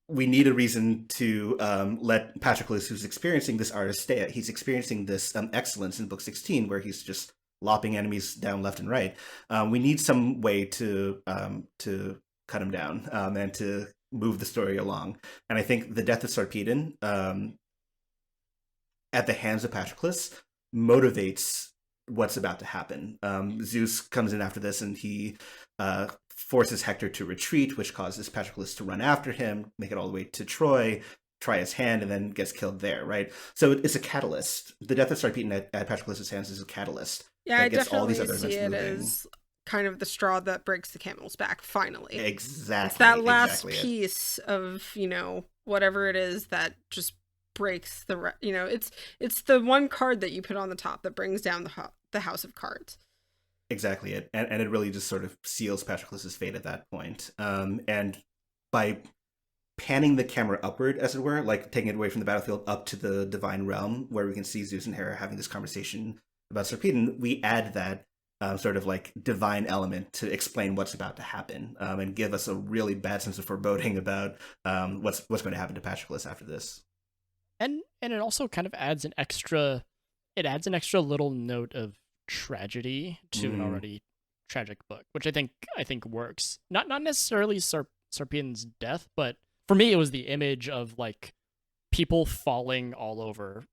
We need a reason to let Patroclus, who's experiencing this aristeia, he's experiencing this excellence in book 16, where he's just lopping enemies down left and right. We need some way to cut him down and to move the story along. And I think the death of Sarpedon at the hands of Patroclus motivates what's about to happen. Zeus comes in after this, and he forces Hector to retreat, which causes Patroclus to run after him, make it all the way to Troy, try his hand, and then gets killed there, right? So it's a catalyst. The death of Sarpedon at Patroclus' hands is a catalyst. Yeah, I definitely see it as kind of the straw that breaks the camel's back, finally. Exactly. It's that last piece of, you know, whatever it is that just breaks the, you know, it's the one card that you put on the top that brings down the house of cards. Exactly it, and it really just sort of seals Patroclus' fate at that point. And by panning the camera upward, as it were, like taking it away from the battlefield up to the divine realm, where we can see Zeus and Hera having this conversation about Sarpedon, we add that sort of like divine element to explain what's about to happen, and give us a really bad sense of foreboding about what's going to happen to Patroclus after this. And it also kind of adds an extra little note of tragedy to an already tragic book, which I think works. Not necessarily Sarpedon's death, but for me it was the image of like people falling all over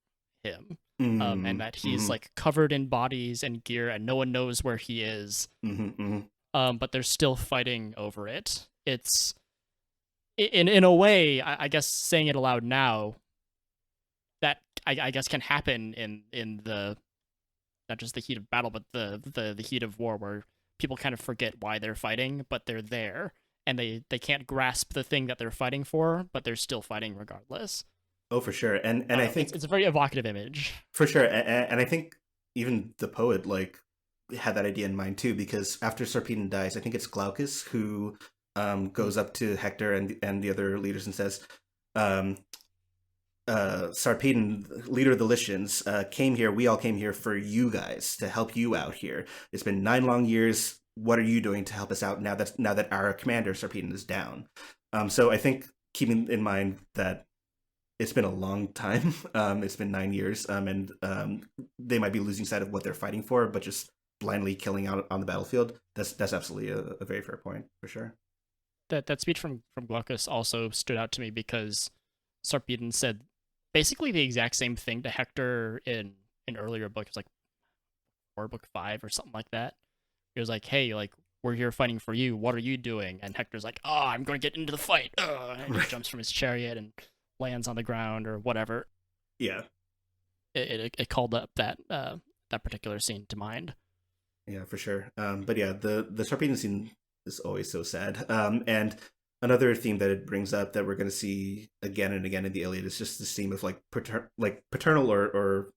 him, and that he's like covered in bodies and gear, and no one knows where he is. But they're still fighting over it. It's in a way, I guess saying it aloud now, that I guess can happen in the, not just the heat of battle, but the heat of war, where people kind of forget why they're fighting, but they're there, and they can't grasp the thing that they're fighting for, but they're still fighting regardless. Oh, for sure. And I think it's a very evocative image. For sure. And I think even the poet like had that idea in mind too, because after Sarpedon dies, I think it's Glaucus who goes up to Hector and the other leaders and says, Sarpedon, leader of the Lycians, we all came here for you guys, to help you out here. It's been 9 long years. what are you doing to help us out now that our commander Sarpedon is down? So I think keeping in mind that it's been a long time, it's been 9 years, and they might be losing sight of what they're fighting for, but just blindly killing out on the battlefield. That's absolutely a very fair point for sure. That speech from Glaucus also stood out to me because Sarpedon said basically the exact same thing to Hector in an earlier book. It was like book 5 or something like that. It was like, hey, like, we're here fighting for you. What are you doing? And Hector's like, oh, I'm going to get into the fight. And he jumps from his chariot and lands on the ground or whatever. Yeah. It called up that particular scene to mind. Yeah, for sure. But yeah, the Sarpedon scene is always so sad. And another theme that it brings up that we're going to see again and again in the Iliad is just this theme of like paternal or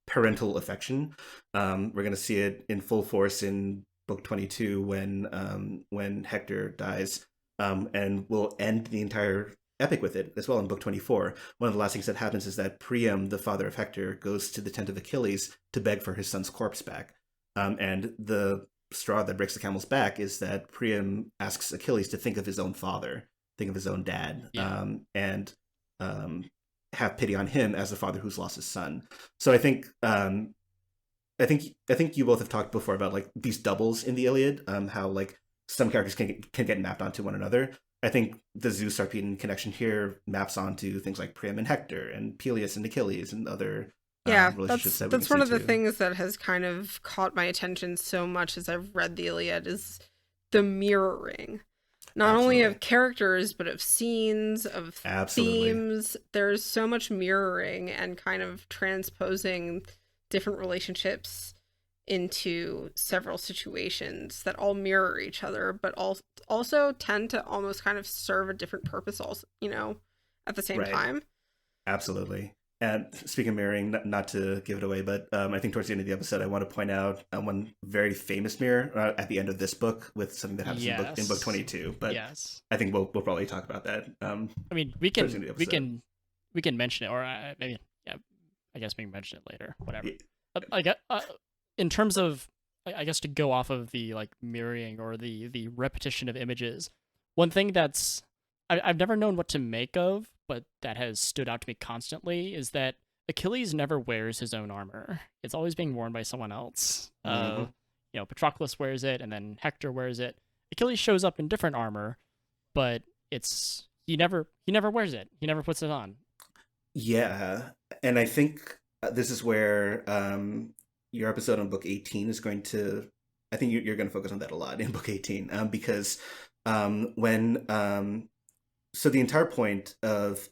parental affection. We're going to see it in full force in book 22 when Hector dies, and we'll end the entire epic with it as well in book 24. One of the last things that happens is that Priam, the father of Hector, goes to the tent of Achilles to beg for his son's corpse back. And the straw that breaks the camel's back is that Priam asks Achilles to think of his own father, think of his own dad, and have pity on him as the father who's lost his son. So I think you both have talked before about like these doubles in the Iliad, how like some characters can get mapped onto one another. I think the Zeus Sarpedon connection here maps onto things like Priam and Hector and Peleus and Achilles and other relationships. That's one of the things that has kind of caught my attention so much as I've read the Iliad is the mirroring. Not only of characters, but of scenes, of themes. There's so much mirroring and kind of transposing different relationships into several situations that all mirror each other, but also tend to almost kind of serve a different purpose also, at the same time. Absolutely. And speaking of mirroring, not to give it away, but I think towards the end of the episode, I want to point out one very famous mirror at the end of this book with something that happens in book 22. But I think we'll probably talk about that. I mean, we can mention it, or maybe I guess we can mention it later. Whatever. Yeah. In terms of, I guess, to go off of the like mirroring or the repetition of images, one thing that's I've never known what to make of, but that has stood out to me constantly is that Achilles never wears his own armor. It's always being worn by someone else. Patroclus wears it, and then Hector wears it. Achilles shows up in different armor, but he never wears it. He never puts it on. Yeah, and I think this is where your episode on book 18 is going to. I think you're going to focus on that a lot in book 18, because when so the entire point of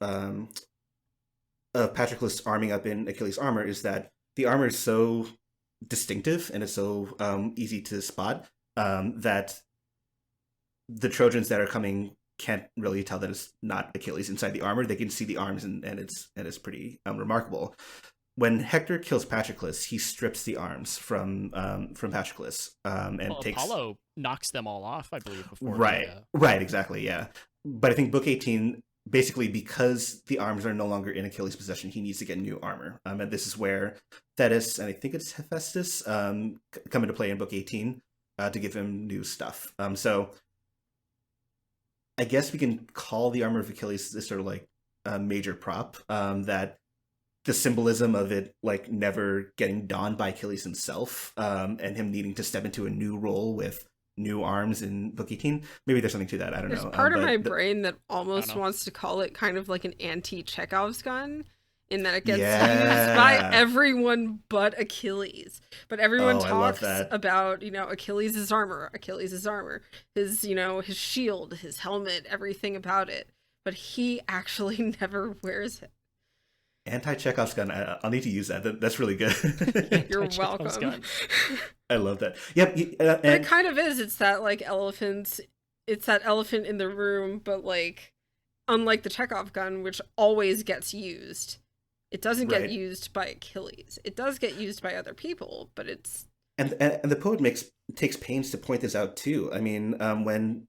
Patroclus arming up in Achilles' armor is that the armor is so distinctive and it's so easy to spot that the Trojans that are coming can't really tell that it's not Achilles inside the armor. They can see the arms and it's pretty remarkable. When Hector kills Patroclus, he strips the arms from Patroclus and takes. Apollo knocks them all off, I believe. Before right, exactly, yeah. But I think book 18, basically because the arms are no longer in Achilles' possession, he needs to get new armor. And this is where Thetis, and I think it's Hephaestus, come into play in book 18 to give him new stuff. So I guess we can call the armor of Achilles this sort of like a major prop, that the symbolism of it like never getting donned by Achilles himself, and him needing to step into a new role with new arms in book 18. Maybe there's something to that. I don't know. There's part of my brain that almost wants to call it kind of like an anti-Chekhov's gun, in that it gets used by everyone but Achilles. But everyone talks about, Achilles' armor, his, his shield, his helmet, everything about it. But he actually never wears it. Anti-Chekhov's gun. I'll need to use that. That's really good. You're welcome. I love that. Yep. But it kind of is. It's that like elephant. It's that elephant in the room, but like, unlike the Chekhov gun, which always gets used, it doesn't get used by Achilles. It does get used by other people, but it's. And the poet takes pains to point this out too. I mean, when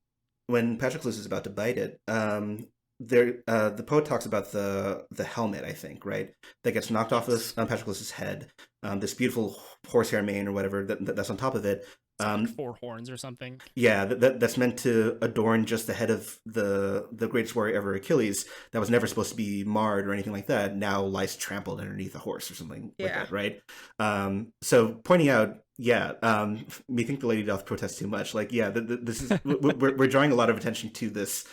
Patroclus is about to bite it, the poet talks about the helmet, I think, right, that gets knocked off of Patroclus's head. This beautiful horsehair mane or whatever that's on top of it. It's like 4 horns or something. Yeah, that's meant to adorn just the head of the greatest warrior ever, Achilles. That was never supposed to be marred or anything like that. Now lies trampled underneath a horse or something like that, right? So pointing out, methinks the lady doth protest too much. Like, yeah, this is we're drawing a lot of attention to this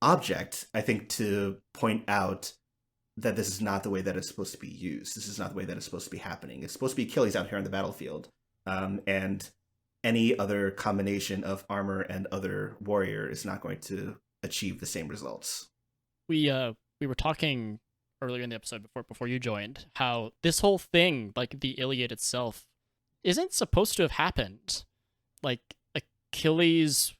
object, I think, to point out that this is not the way that it's supposed to be used. This is not the way that it's supposed to be happening. It's supposed to be Achilles out here on the battlefield, and any other combination of armor and other warrior is not going to achieve the same results. We were talking earlier in the episode before you joined how this whole thing, like the Iliad itself, isn't supposed to have happened. Like Achilles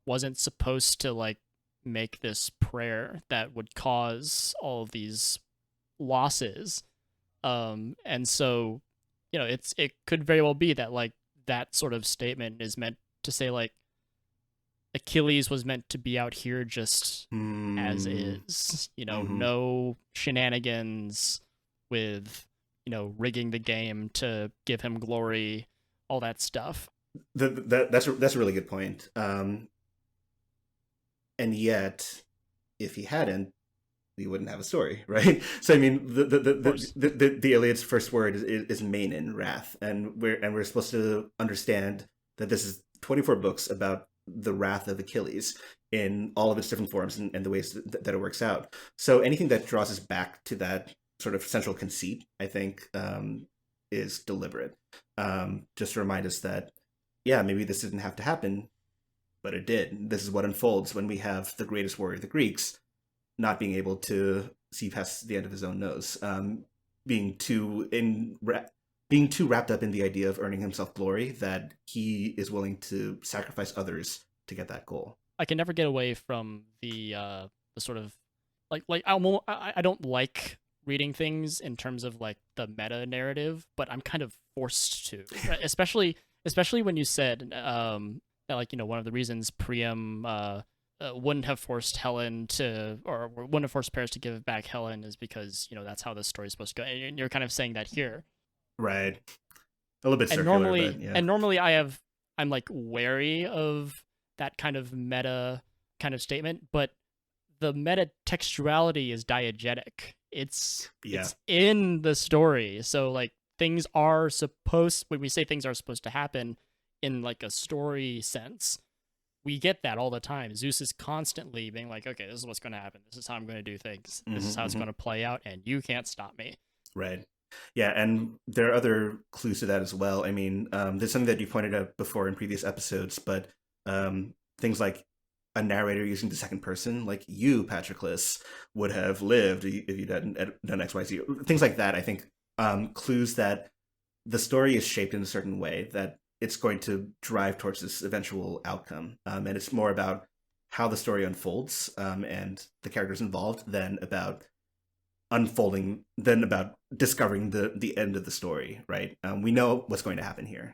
wasn't supposed to like make this prayer that would cause all of these losses. And so, it could very well be that like that sort of statement is meant to say like Achilles was meant to be out here just as is, no shenanigans with, rigging the game to give him glory, all that stuff. That's a really good point. And yet, if he hadn't, we wouldn't have a story, right? So I mean, the Iliad's first word is mainen, wrath, and we're supposed to understand that this is 24 books about the wrath of Achilles in all of its different forms and the ways that it works out. So anything that draws us back to that sort of central conceit, I think, is deliberate. Just to remind us that, yeah, maybe this didn't have to happen, but it did. This is what unfolds when we have the greatest warrior of the Greeks not being able to see past the end of his own nose, being too wrapped up in the idea of earning himself glory that he is willing to sacrifice others to get that goal. I can never get away from the sort of like I don't like reading things in terms of like the meta narrative, but I'm kind of forced to, right? especially when you said that, like, one of the reasons Priam wouldn't have forced Helen to, or wouldn't have forced Paris to give back Helen is because, that's how this story is supposed to go. And you're kind of saying that here. Right. A little bit circular, but yeah. And normally I'm like wary of that kind of meta kind of statement, but the meta textuality is diegetic. It's in the story. So like things are supposed, when we say things are supposed to happen in like a story sense, we get that all the time. Zeus is constantly being like, okay, this is what's going to happen. This is how I'm going to do things. This is how it's going to play out, and you can't stop me. Right. Yeah, and there are other clues to that as well. I mean, there's something that you pointed out before in previous episodes, but things like a narrator using the second person, like you, Patroclus, would have lived if you'd done X, Y, Z. Things like that, I think, clues that the story is shaped in a certain way, that it's going to drive towards this eventual outcome. And it's more about how the story unfolds and the characters involved than about discovering the end of the story, right? We know what's going to happen here.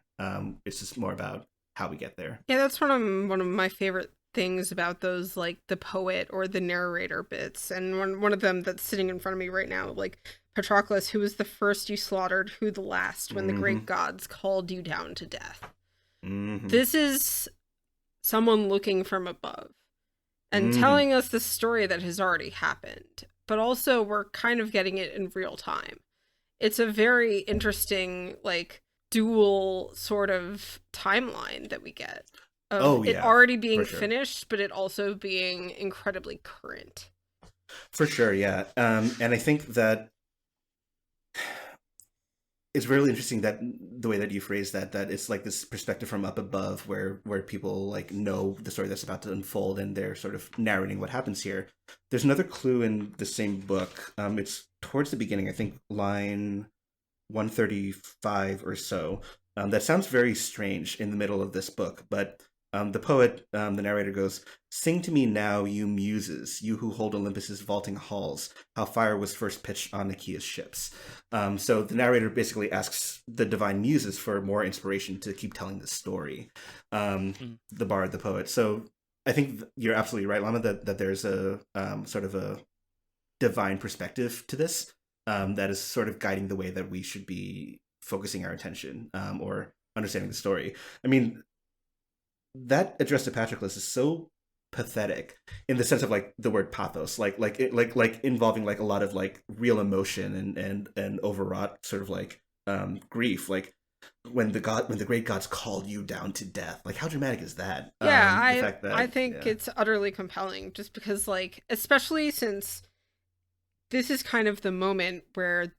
It's just more about how we get there. Yeah, that's one of my favorite things about those, like the poet or the narrator bits. And one of them that's sitting in front of me right now, like Patroclus, who was the first you slaughtered, who the last, when the great gods called you down to death. This is someone looking from above and telling us the story that has already happened, but also we're kind of getting it in real time. It's a very interesting, like, dual sort of timeline that we get of it already being finished, but it also being incredibly current. For sure, yeah. And I think that it's really interesting that the way that you phrase that it's like this perspective from up above where people like know the story that's about to unfold and they're sort of narrating what happens here. There's another clue in the same book. It's towards the beginning, I think line 135 or so. That sounds very strange in the middle of this book, but the poet, the narrator goes, "Sing to me now, you muses, you who hold Olympus's vaulting halls, how fire was first pitched on Achaea's ships." So the narrator basically asks the divine muses for more inspiration to keep telling this story. The bard, the poet. So I think you're absolutely right, Llama, that there's a sort of a divine perspective to this that is sort of guiding the way that we should be focusing our attention or understanding the story. I mean, that address to Patroclus is so pathetic in the sense of like the word pathos, like involving like a lot of like real emotion and overwrought sort of like grief, like when the great gods called you down to death. Like how dramatic is that? Yeah, The fact that I think yeah. it's utterly compelling, just because, like, especially since this is kind of the moment where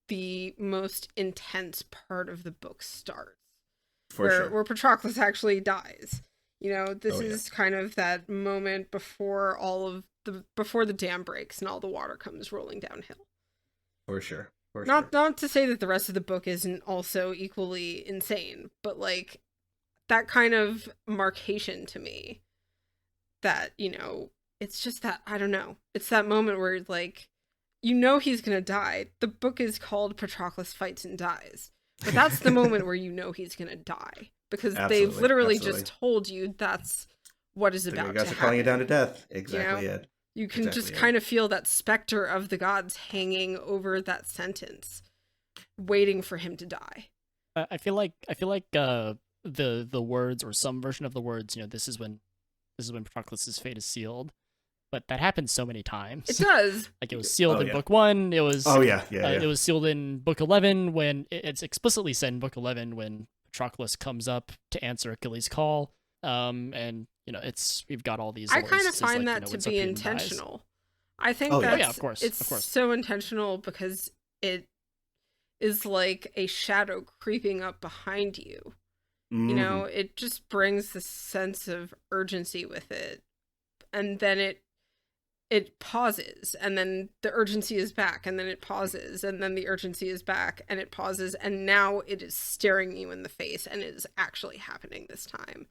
the most intense part of the book starts, For sure. where Patroclus actually dies. You know, this Oh, yeah. is kind of that moment before before the dam breaks and all the water comes rolling downhill. For sure. For sure. Not to say that the rest of the book isn't also equally insane, but like that kind of markation to me, that, you know, it's just that, I don't know, it's that moment where like, you know, he's gonna die. The book is called Patroclus Fights and Dies, but that's the moment where you know he's gonna die, because they've literally just told you that's what is about to happen. The guys are calling you down to death. Exactly, you know? it. You can Exactly just kind of feel that specter of the gods hanging over that sentence, waiting for him to die. I feel like the words, or some version of the words, you know, this is when Patroclus's fate is sealed. But that happens so many times. It does. Like it was sealed in book 1. It was it was sealed in book 11 when it's explicitly said in book 11 when Patroclus comes up to answer Achilles' call. And you know, we've got all these. I kind of find like, that you know, to be intentional. I think of course. So intentional, because it is like a shadow creeping up behind you. Mm-hmm. You know, it just brings this sense of urgency with it, and then it pauses, and then the urgency is back, and then it pauses, and then the urgency is back, and it pauses, and now it is staring you in the face, and it is actually happening this time.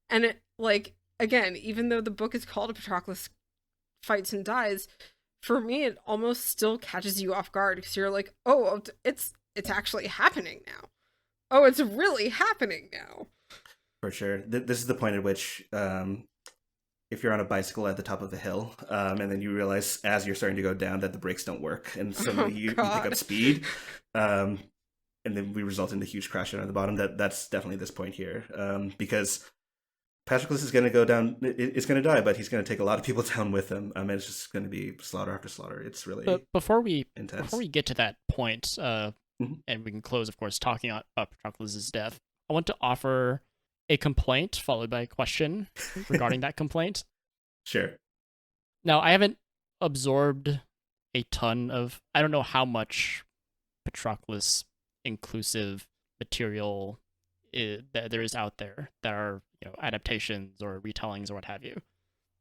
And it, like, again, even though the book is called Patroclus Fights and Dies, for me it almost still catches you off guard, because you're like, oh, it's actually happening now. Oh, it's really happening now. For sure. This is the point at which if you're on a bicycle at the top of a hill, and then you realize as you're starting to go down that the brakes don't work, and suddenly you pick up speed, and then we result in a huge crash down at the bottom. That's definitely this point here, because Patroclus is going to go down. It's going to die, but he's going to take a lot of people down with him. And it's just going to be slaughter after slaughter. It's really before we intense. Before we get to that point, and we can close, of course, talking about Patroclus' death, I want to offer a complaint followed by a question regarding that complaint. Sure. Now, I haven't absorbed a ton of, I don't know how much Patroclus inclusive material that there is out there that are, you know, adaptations or retellings or what have you.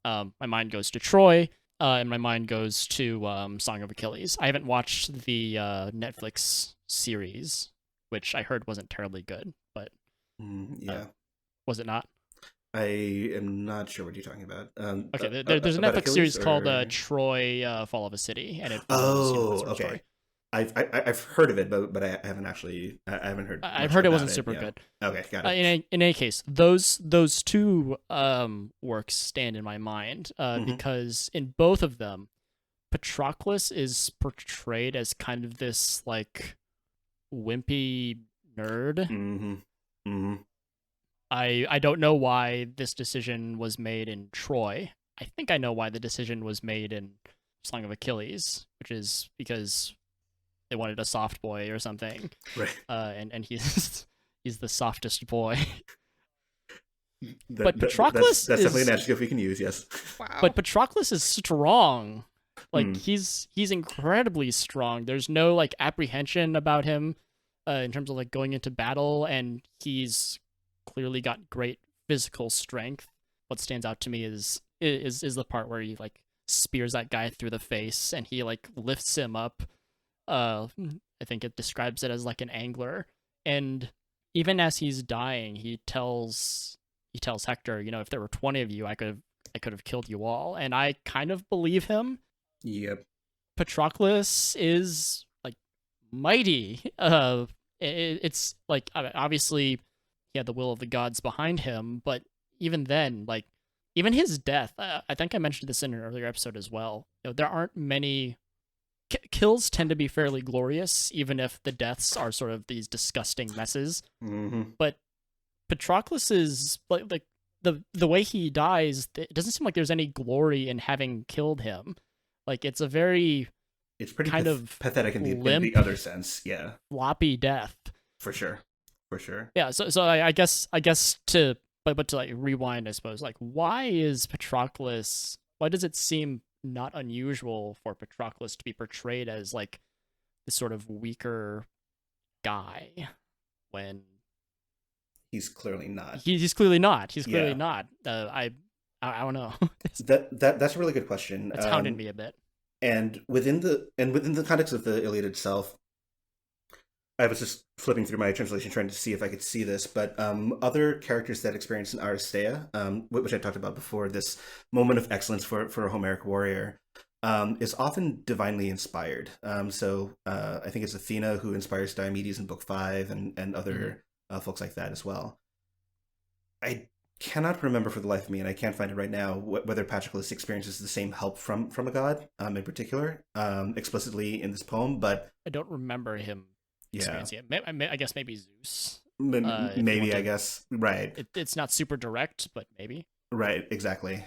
My mind goes to Troy, and my mind goes to Song of Achilles. I haven't watched the Netflix series, which I heard wasn't terribly good, but was it not? I am not sure what you're talking about. Okay, there's a Netflix Achilles, series called Troy: Fall of a City, and it follows, okay. Story. I've heard of it, but I haven't actually. I haven't heard. I've heard it wasn't super good. Okay, got it. In any case, those two works stand in my mind because in both of them, Patroclus is portrayed as kind of this like wimpy nerd. I don't know why this decision was made in Troy. I think I know why the decision was made in Song of Achilles, which is because they wanted a soft boy or something. Right. And he's the softest boy. But Patroclus that's definitely an adjective we can use, yes. Wow. But Patroclus is strong. Like he's incredibly strong. There's no like apprehension about him in terms of like going into battle, and he's clearly got great physical strength. What stands out to me is the part where he like spears that guy through the face and he like lifts him up. I think it describes it as like an angler, and even as he's dying, he tells Hector, you know, if there were 20 of you, I could have killed you all, and I kind of believe him. Yep. Patroclus is like mighty. It's like obviously he had the will of the gods behind him, but even then, like even his death, I think I mentioned this in an earlier episode as well. You know, there aren't many kills tend to be fairly glorious, even if the deaths are sort of these disgusting messes. Mm-hmm. But Patroclus is like the way he dies, it doesn't seem like there's any glory in having killed him. Like it's a very It's pretty kind of pathetic in the limp, other sense. Yeah, floppy death. for sure, for sure. Yeah, so I guess to but to like rewind, I suppose, like why is Patroclus? Why does it seem not unusual for Patroclus to be portrayed as like this sort of weaker guy when He's clearly not. he's clearly not. He's clearly Yeah. not. I don't know. That's a really good question. It's hounded me a bit. And within the context of the Iliad itself, I was just flipping through my translation trying to see if I could see this, but other characters that experience an aristeia, which I talked about before, this moment of excellence for a Homeric warrior, is often divinely inspired. So I think it's Athena who inspires Diomedes in Book 5 and other folks like that as well. I cannot remember for the life of me, and I can't find it right now, whether Patroclus experiences the same help from a god in particular, explicitly in this poem, but I don't remember him experiencing it. I guess maybe Zeus. Maybe, I guess. Right. It's not super direct, but maybe. Right, exactly.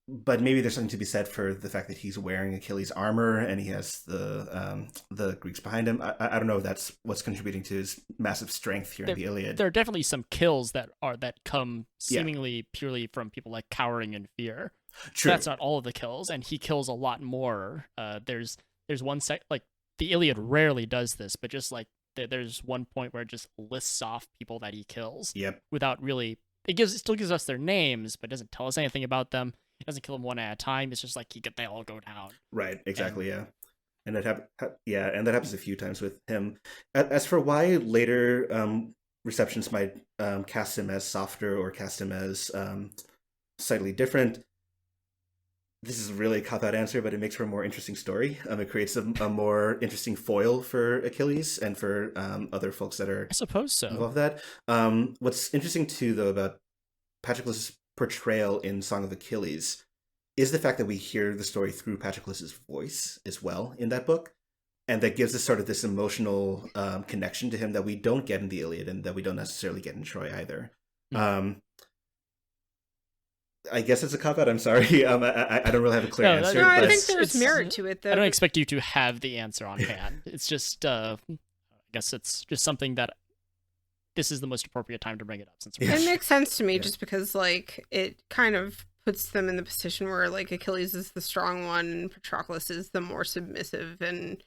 But maybe there's something to be said for the fact that he's wearing Achilles' armor and he has the Greeks behind him. I don't know if that's what's contributing to his massive strength here in the Iliad. There are definitely some kills that come seemingly purely from people like cowering in fear. True. That's not all of the kills, and he kills a lot more. There's one like the Iliad rarely does this, but just like there's one point where it just lists off people that he kills. Yep. Without really, it still gives us their names, but doesn't tell us anything about them. It doesn't kill them one at a time. It's just like they all go down. Right. Exactly. And that happens a few times with him. As for why later receptions might cast him as softer or cast him as slightly different, this is really a cop-out answer, but it makes for a more interesting story. It creates a more interesting foil for Achilles and for other folks that are, I suppose so, involved with that. What's interesting too, though, about Patroclus' portrayal in Song of Achilles is the fact that we hear the story through Patroclus' voice as well in that book, and that gives us sort of this emotional connection to him that we don't get in the Iliad and that we don't necessarily get in Troy either. I guess it's a cop-out. I'm sorry. I don't really have a clear answer. No, I think there's merit to it, though. I don't expect you to have the answer on hand. It's just, I guess it's just something that this is the most appropriate time to bring it up. Since it makes sense to me, just because like it kind of puts them in the position where like Achilles is the strong one and Patroclus is the more submissive and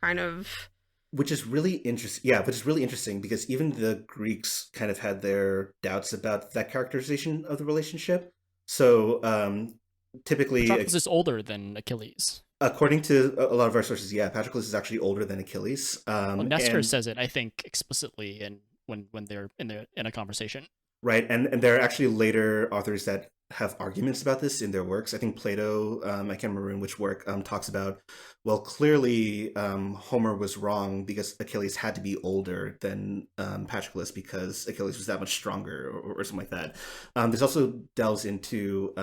kind of. Which is really interesting. Yeah, which is really interesting because even the Greeks kind of had their doubts about that characterization of the relationship. So typically, Patroclus is older than Achilles. According to a lot of our sources, yeah, Patroclus is actually older than Achilles. Nestor says it, I think, explicitly when they're in a conversation. Right, and there are actually later authors that have arguments about this in their works. I think Plato, I can't remember in which work, talks about, well, clearly Homer was wrong because Achilles had to be older than Patroclus because Achilles was that much stronger or something like that. This also delves into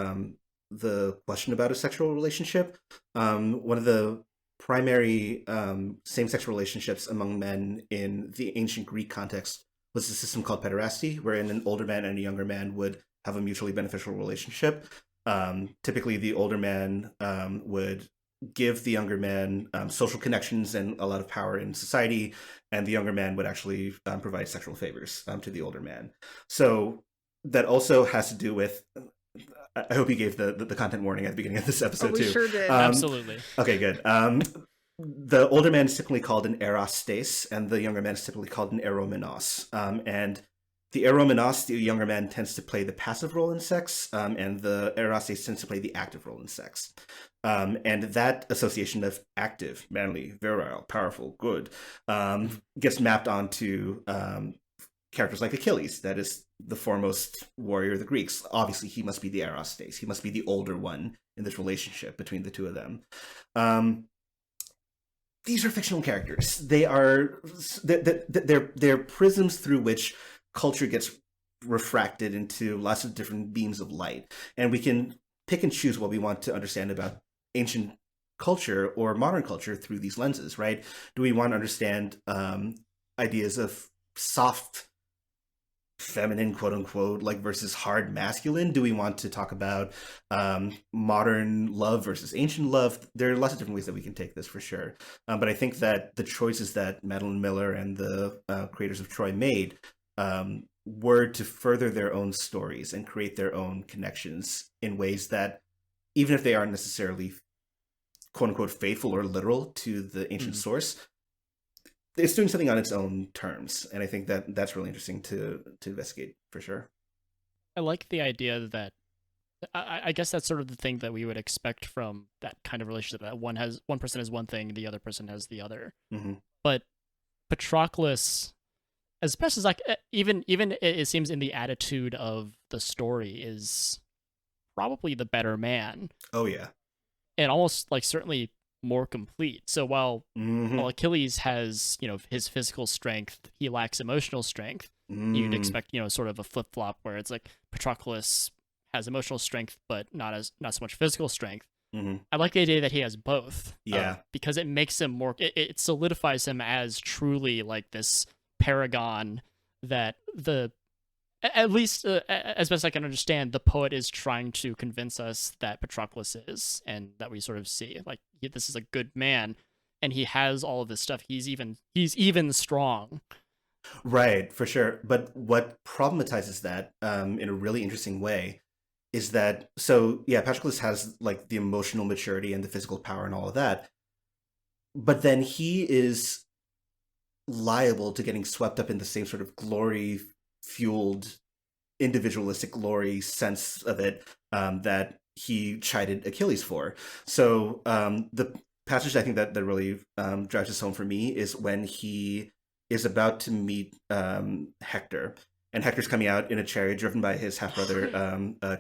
the question about a sexual relationship. One of the primary same-sex relationships among men in the ancient Greek context was a system called pederasty, wherein an older man and a younger man would have a mutually beneficial relationship. Typically, the older man would give the younger man social connections and a lot of power in society, and the younger man would actually provide sexual favors to the older man. So that also has to do with. I hope you gave the content warning at the beginning of this episode we too. Sure did. Absolutely. Okay, good. The older man is typically called an erostes, and the younger man is typically called an eromenos. And the eromenos, the younger man, tends to play the passive role in sex, and the erostes tends to play the active role in sex. And that association of active, manly, virile, powerful, good, gets mapped onto characters like Achilles. That is the foremost warrior of the Greeks. Obviously, he must be the erostes. He must be the older one in this relationship between the two of them. These are fictional characters. They're prisms through which culture gets refracted into lots of different beams of light, and we can pick and choose what we want to understand about ancient culture or modern culture through these lenses, right? Do we want to understand ideas of soft feminine, quote unquote, like versus hard masculine? Do we want to talk about modern love versus ancient love? There are lots of different ways that we can take this for sure. But I think that the choices that Madeline Miller and the creators of Troy made were to further their own stories and create their own connections in ways that, even if they aren't necessarily quote unquote faithful or literal to the ancient source, it's doing something on its own terms. And I think that that's really interesting to investigate for sure. I like the idea that I guess that's sort of the thing that we would expect from that kind of relationship, that one person has one thing, the other person has the other. Mm-hmm. But Patroclus, as best as even it seems in the attitude of the story, is probably the better man. Oh yeah. And almost like certainly more complete. So while Achilles has, his physical strength, he lacks emotional strength. You'd expect, sort of a flip-flop where it's like Patroclus has emotional strength but not so much physical strength. I like the idea that he has both. Yeah. Because it makes him more, it solidifies him as truly like this paragon that at least as best I can understand, the poet is trying to convince us that Patroclus is, and that we sort of see like this is a good man, and he has all of this stuff. He's even strong. Right, for sure. But what problematizes that in a really interesting way is that, so yeah, Patroclus has like the emotional maturity and the physical power and all of that, but then he is liable to getting swept up in the same sort of glory fueled individualistic glory sense of it that he chided Achilles for. So the passage I think that really drives this home for me is when he is about to meet Hector, and Hector's coming out in a chariot driven by his half brother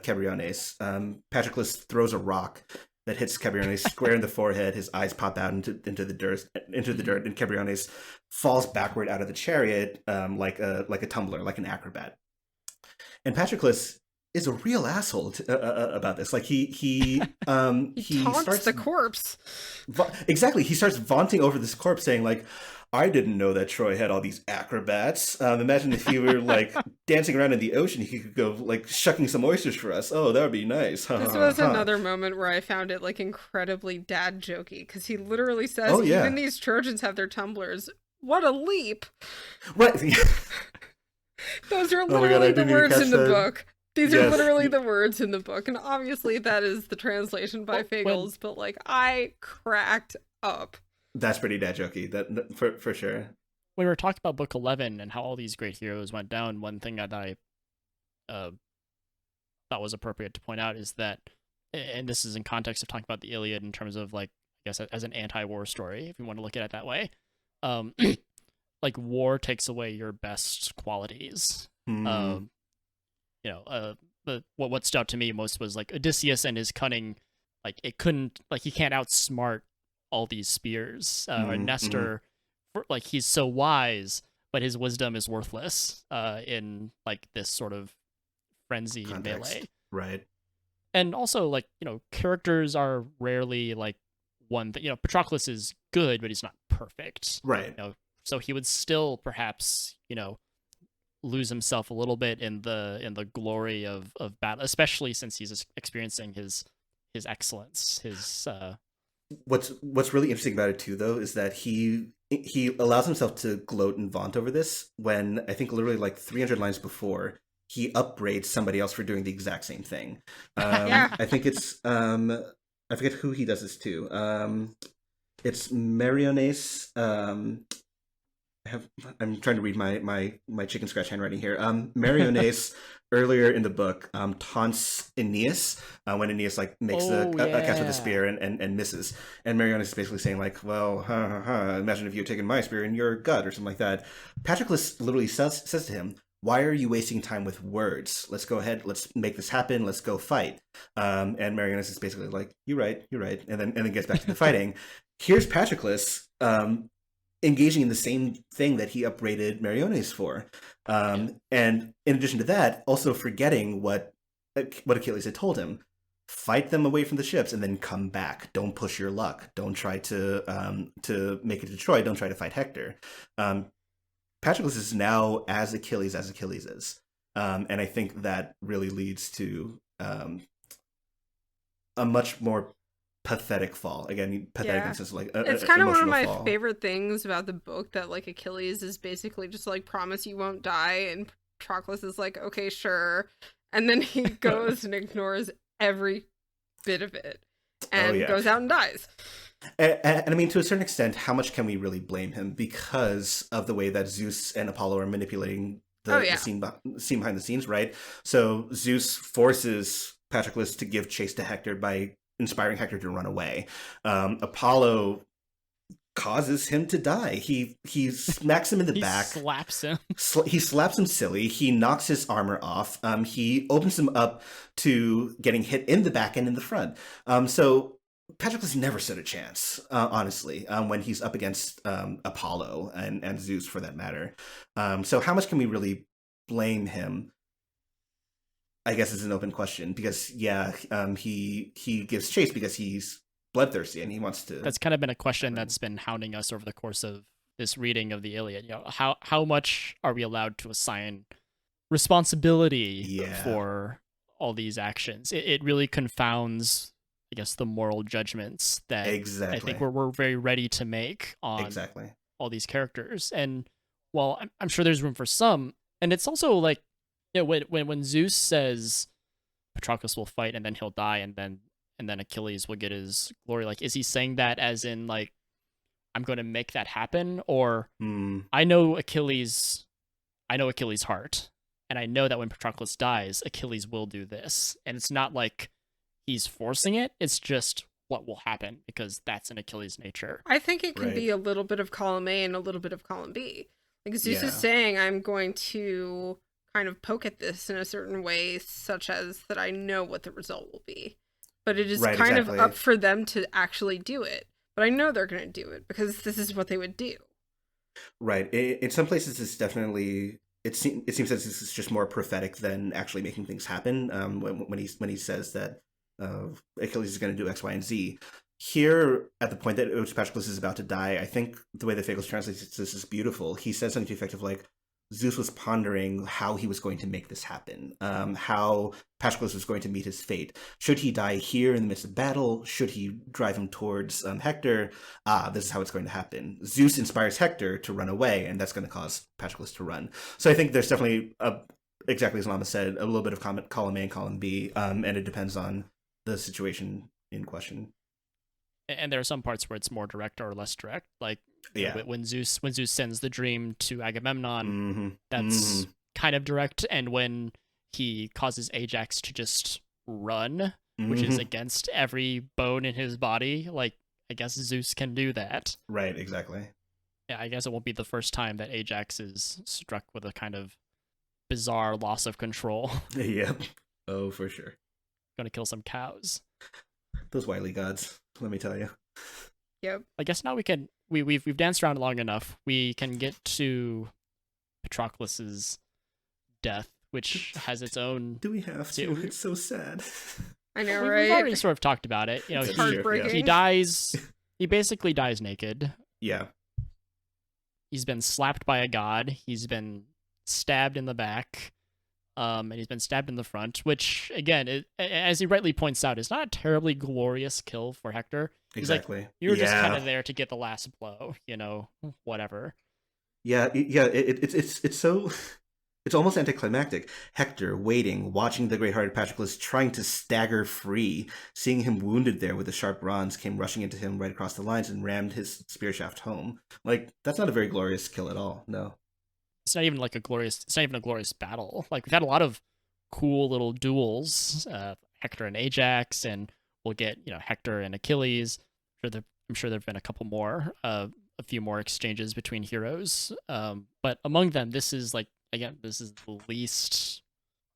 Cebriones. Patroclus throws a rock that hits Cebriones square in the forehead. His eyes pop out into the dirt, and Cebriones falls backward out of the chariot like a tumbler, like an acrobat. And Patroclus is a real asshole about this. Like he taunts starts the corpse. Exactly, he starts vaunting over this corpse, saying like, "I didn't know that Troy had all these acrobats. Imagine if he were like dancing around in the ocean, he could go like shucking some oysters for us. Oh, that would be nice." This was another moment where I found it like incredibly dad jokey, because he literally says, even these Trojans have their tumblers. What a leap! Right. Those are literally the words in the book. These are literally the words in the book, and obviously that is the translation by Fagles. But like, I cracked up. That's pretty dad jokey. That for sure. When we were talking about Book 11 and how all these great heroes went down, one thing that I thought was appropriate to point out is that, and this is in context of talking about the Iliad in terms of like, I guess as an anti-war story, if you want to look at it that way, like war takes away your best qualities. But what stood out to me most was like Odysseus and his cunning. Like he can't outsmart all these spears. Or Nestor, like he's so wise, but his wisdom is worthless in like this sort of frenzy melee. Right. And also like, characters are rarely like one thing. Patroclus is good, but he's not perfect. Right. So he would still perhaps, lose himself a little bit in the glory of battle, especially since he's experiencing his excellence. What's really interesting about it too, though, is that he allows himself to gloat and vaunt over this when I think literally like 300 lines before he upbraids somebody else for doing the exact same thing. I think it's I forget who he does this to. It's Meriones. I'm trying to read my chicken scratch handwriting here. Meriones earlier in the book taunts Aeneas when Aeneas like makes a cast with a spear and misses, and Meriones is basically saying like, well, imagine if you had taken my spear in your gut or something like that. Patroclus literally says to him, "Why are you wasting time with words? Let's go ahead. Let's make this happen. Let's go fight." And Meriones is basically like, "You're right. And then gets back to the fighting. Here's Patroclus engaging in the same thing that he upbraided Meriones for. And in addition to that, also forgetting what Achilles had told him. fight them away from the ships and then come back. Don't push your luck. Don't try to make it to Troy. Don't try to fight Hector. Patroclus is now as Achilles is. And I think that really leads to a much more pathetic fall. Again, pathetic in the sense of like it's kind of one of my fall. favorite things about the book, that like Achilles is basically just like, promise you won't die, and Patroclus is like, okay, sure, and then he goes and ignores every bit of it and goes out and dies. And I mean, to a certain extent, how much can we really blame him because of the way that Zeus and Apollo are manipulating the scene behind the scenes, right? So Zeus forces Patroclus to give chase to Hector by inspiring Hector to run away. Apollo causes him to die. He smacks him in the back. Slaps him. He slaps him silly. He knocks his armor off. He opens him up to getting hit in the back and in the front. So Patroclus never stood a chance, honestly, when he's up against Apollo and Zeus, for that matter. So how much can we really blame him? I guess is an open question, because he gives chase because he's bloodthirsty and he wants to. That's kind of been a question that's been hounding us over the course of this reading of the Iliad. How much are we allowed to assign responsibility for all these actions? It really confounds, I guess, the moral judgments that I think we're very ready to make on all these characters. And while I'm sure there's room for some, and it's also like, when Zeus says Patroclus will fight and then he'll die and then Achilles will get his glory, like, is he saying that as in like, I'm going to make that happen? Or I know Achilles' heart, and I know that when Patroclus dies, Achilles will do this. And it's not like he's forcing it, it's just what will happen because that's in Achilles' nature. I think it can be a little bit of column A and a little bit of column B. Like Zeus is saying, I'm going to kind of poke at this in a certain way, such as that I know what the result will be. But it is kind of up for them to actually do it. But I know they're going to do it because this is what they would do. Right. In some places, it's definitely... It seems that this is just more prophetic than actually making things happen. When he says that Achilles is going to do X, Y, and Z. Here, at the point that Patroclus is about to die, I think the way that Fagles translates this is beautiful. He says something to the effect of like, Zeus was pondering how he was going to make this happen, how Patroclus was going to meet his fate. Should he die here in the midst of battle? Should he drive him towards Hector? This is how it's going to happen. Zeus inspires Hector to run away, and that's going to cause Patroclus to run. So I think there's definitely, exactly as Llama said, a little bit of column A and column B, and it depends on the situation in question. And there are some parts where it's more direct or less direct. Like when Zeus sends the dream to Agamemnon, that's kind of direct. And when he causes Ajax to just run, which is against every bone in his body, like, I guess Zeus can do that. Right, exactly. Yeah, I guess it won't be the first time that Ajax is struck with a kind of bizarre loss of control. Yep. Oh, for sure. Gonna kill some cows. Those wily gods, let me tell you. Yep. I guess now we've danced around long enough. We can get to Patroclus's death, which has its own. Do we have to? It's so sad. I know, right? We've already sort of talked about it. You know, he dies. He basically dies naked. Yeah. He's been slapped by a god. He's been stabbed in the back. And he's been stabbed in the front, which, again, as he rightly points out, is not a terribly glorious kill for Hector. He's exactly. Like, you were just kind of there to get the last blow, whatever. Yeah. It's so... It's almost anticlimactic. Hector waiting, watching the great-hearted Patroclus trying to stagger free, seeing him wounded there with the sharp bronze, came rushing into him right across the lines and rammed his spear shaft home. Like, that's not a very glorious kill at all, no. It's not even a glorious battle. Like, we've had a lot of cool little duels, Hector and Ajax, and we'll get, Hector and Achilles. I'm sure there've been a couple more, a few more exchanges between heroes. But among them, this is the least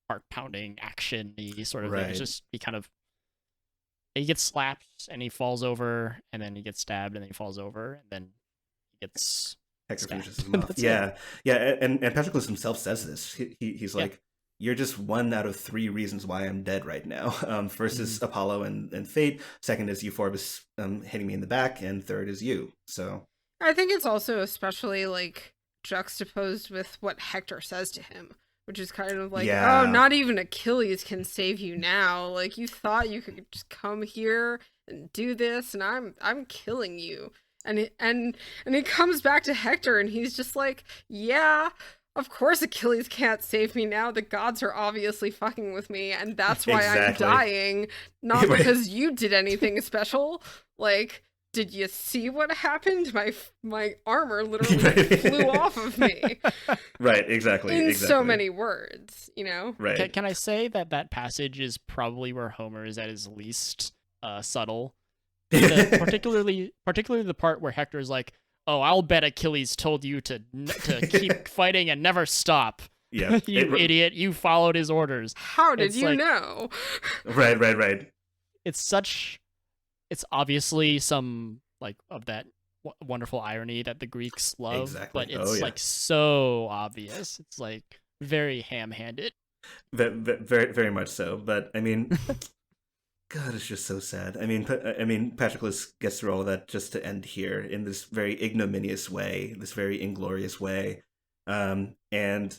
heart-pounding, action-y sort of thing. It's just he gets slapped and he falls over, and then he gets stabbed and then he falls over, and then he gets Hector finishes him off. Yeah. And Patroclus himself says this. He's like, you're just one out of three reasons why I'm dead right now. First is Apollo and fate. Second is Euphorbus hitting me in the back, and third is you. So I think it's also especially like juxtaposed with what Hector says to him, which is kind of like, yeah, oh, not even Achilles can save you now. Like, you thought you could just come here and do this, and I'm killing you. And he comes back to Hector, and he's just like, yeah, of course Achilles can't save me now. The gods are obviously fucking with me, and that's why exactly. I'm dying, not because you did anything special. Like, did you see what happened? My armor literally flew off of me. Right, exactly. In exactly. so many words, you know? Right. Can I say that passage is probably where Homer is at his least subtle? Particularly the part where Hector is like, "Oh, I'll bet Achilles told you to keep fighting and never stop." Yeah, you idiot! You followed his orders. How did you know? Right. It's obviously some like of that wonderful irony that the Greeks love, exactly. but it's like so obvious. It's like very ham-handed. Very, very much so. But I mean, God, it's just so sad. I mean, Patroclus gets through all of that just to end here in this very ignominious way, this very inglorious way, and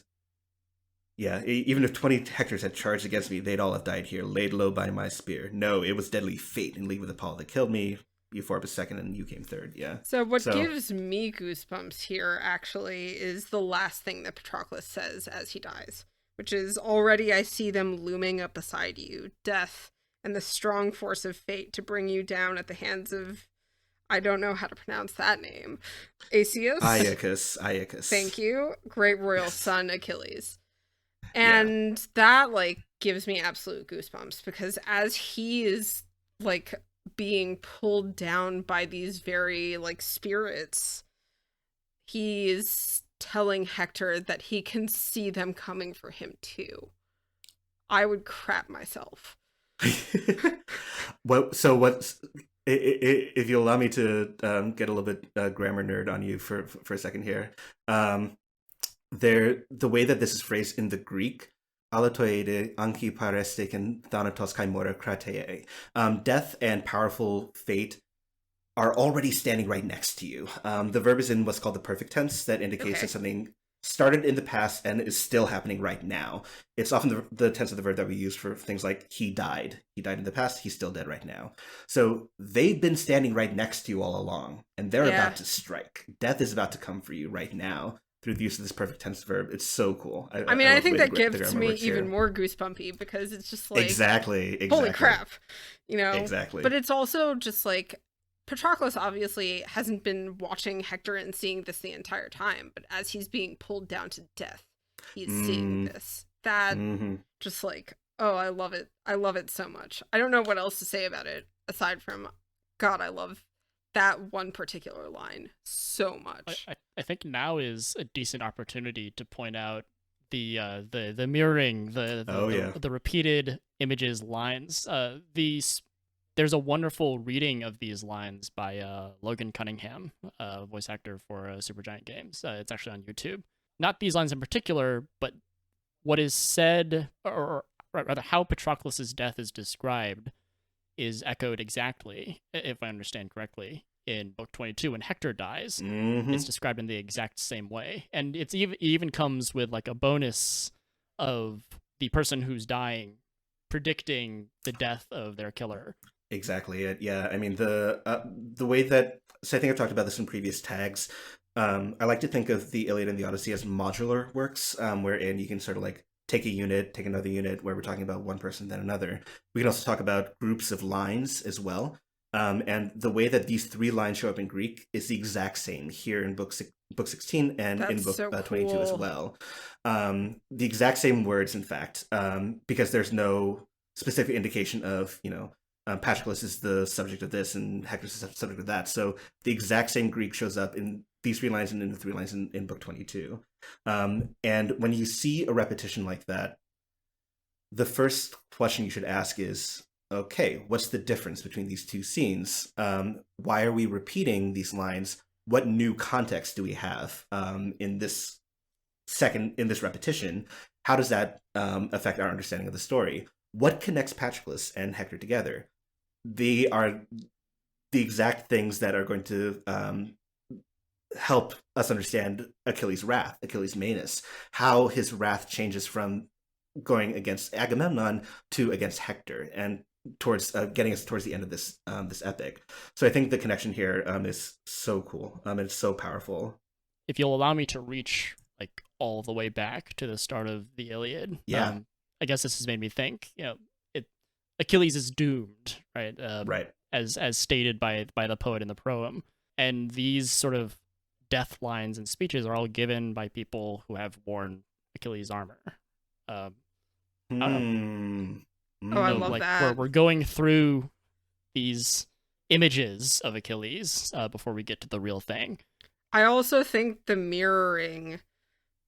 yeah, even if 20 Hectors had charged against me, they'd all have died here, laid low by my spear. No, it was deadly fate in league with Apollo that killed me. Euphorbus second, and you came third. Yeah. So what gives me goosebumps here actually is the last thing that Patroclus says as he dies, which is, already I see them looming up beside you, death and the strong force of fate to bring you down at the hands of, I don't know how to pronounce that name, Aeacus. Thank you. Great royal son Achilles. And that like gives me absolute goosebumps, because as he is like being pulled down by these very like spirits, he's telling Hector that he can see them coming for him too. I would crap myself. If you'll allow me to get a little bit grammar nerd on you for a second here, the way that this is phrased in the Greek, alatoide anki parestekin thanatos kai mora kratei, death and powerful fate are already standing right next to you. The verb is in what's called the perfect tense, that indicates that something started in the past and is still happening right now. It's often the tense of the verb that we use for things like he died. He died in the past, he's still dead right now. So they've been standing right next to you all along, and they're about to strike. Death is about to come for you right now through the use of this perfect tense verb. It's so cool. I think that gives me even more goosebumpy, because it's just like, exactly. Holy crap, you know? Exactly. But it's also just like, Patroclus obviously hasn't been watching Hector and seeing this the entire time, but as he's being pulled down to death, he's seeing this. That just like, oh, I love it. I love it so much. I don't know what else to say about it aside from, God, I love that one particular line so much. I think now is a decent opportunity to point out the mirroring, the repeated images, lines. There's a wonderful reading of these lines by Logan Cunningham, voice actor for Supergiant Games. It's actually on YouTube. Not these lines in particular, but what is said, or rather how Patroclus's death is described, is echoed exactly, if I understand correctly, in Book 22 when Hector dies. It's described in the exact same way. And it even comes with like a bonus of the person who's dying predicting the death of their killer. Exactly. Yeah. I mean, the way that, so I think I've talked about this in previous tags. I like to think of the Iliad and the Odyssey as modular works, wherein you can sort of like take a unit, take another unit, where we're talking about one person, then another. We can also talk about groups of lines as well. And the way that these three lines show up in Greek is the exact same here in book 16 and in book 22 as well. The exact same words, in fact, because there's no specific indication of, Patroclus is the subject of this and Hector's the subject of that. So the exact same Greek shows up in these three lines and in the three lines in book 22. And when you see a repetition like that, the first question you should ask is, okay, what's the difference between these two scenes? Why are we repeating these lines? What new context do we have in this repetition? how does that affect our understanding of the story? What connects Patroclus and Hector together? They are the exact things that are going to help us understand Achilles' wrath, Achilles' Manus, how his wrath changes from going against Agamemnon to against Hector, and towards getting us towards the end of this epic. So I think the connection here is so cool. It's so powerful. If you'll allow me to reach like all the way back to the start of the Iliad, Yeah. I guess this has made me think. Achilles is doomed, right? Right. As stated by the poet in the proem, and these sort of death lines and speeches are all given by people who have worn Achilles' armor. I don't know. Oh, I love that. We're going through these images of Achilles before we get to the real thing. I also think the mirroring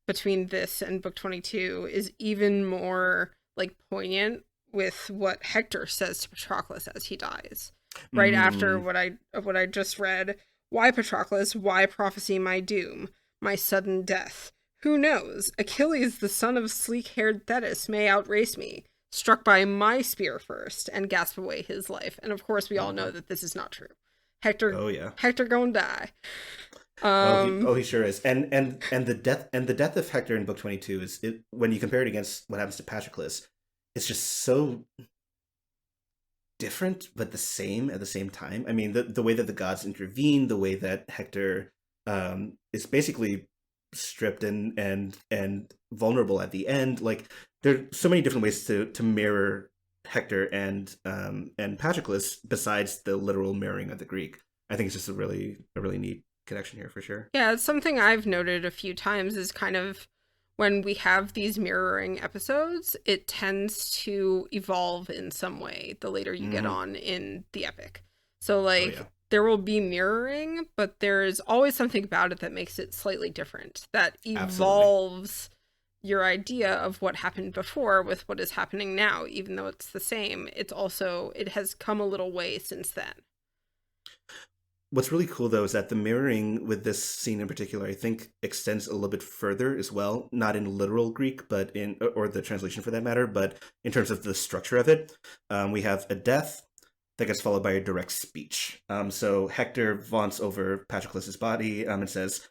between this and book 22 is even more like poignant with what Hector says to Patroclus as he dies. Right after what I just read. Why, Patroclus, why prophesy my doom, my sudden death? Who knows? Achilles, the son of sleek-haired Thetis, may outrace me, struck by my spear first, and gasp away his life. And of course, we all know that this is not true. Hector gonna die. He sure is. And the death of Hector in book 22 is, when you compare it against what happens to Patroclus, it's just so different but the same at the same time. I mean, the way that the gods intervene, the way that Hector is basically stripped and vulnerable at the end. Like, there are so many different ways to mirror Hector and Patroclus besides the literal mirroring of the Greek. I think it's just a really neat connection here for sure. Yeah, it's something I've noted a few times is kind of when we have these mirroring episodes, it tends to evolve in some way the later you get on in the epic. So like there will be mirroring, but there's always something about it that makes it slightly different, that evolves your idea of what happened before with what is happening now. Even though it's the same, it has come a little way since then. What's really cool, though, is that the mirroring with this scene in particular, I think, extends a little bit further as well, not in literal Greek, but or the translation for that matter, but in terms of the structure of it. We have a death that gets followed by a direct speech. So Hector vaunts over Patroclus' body and says,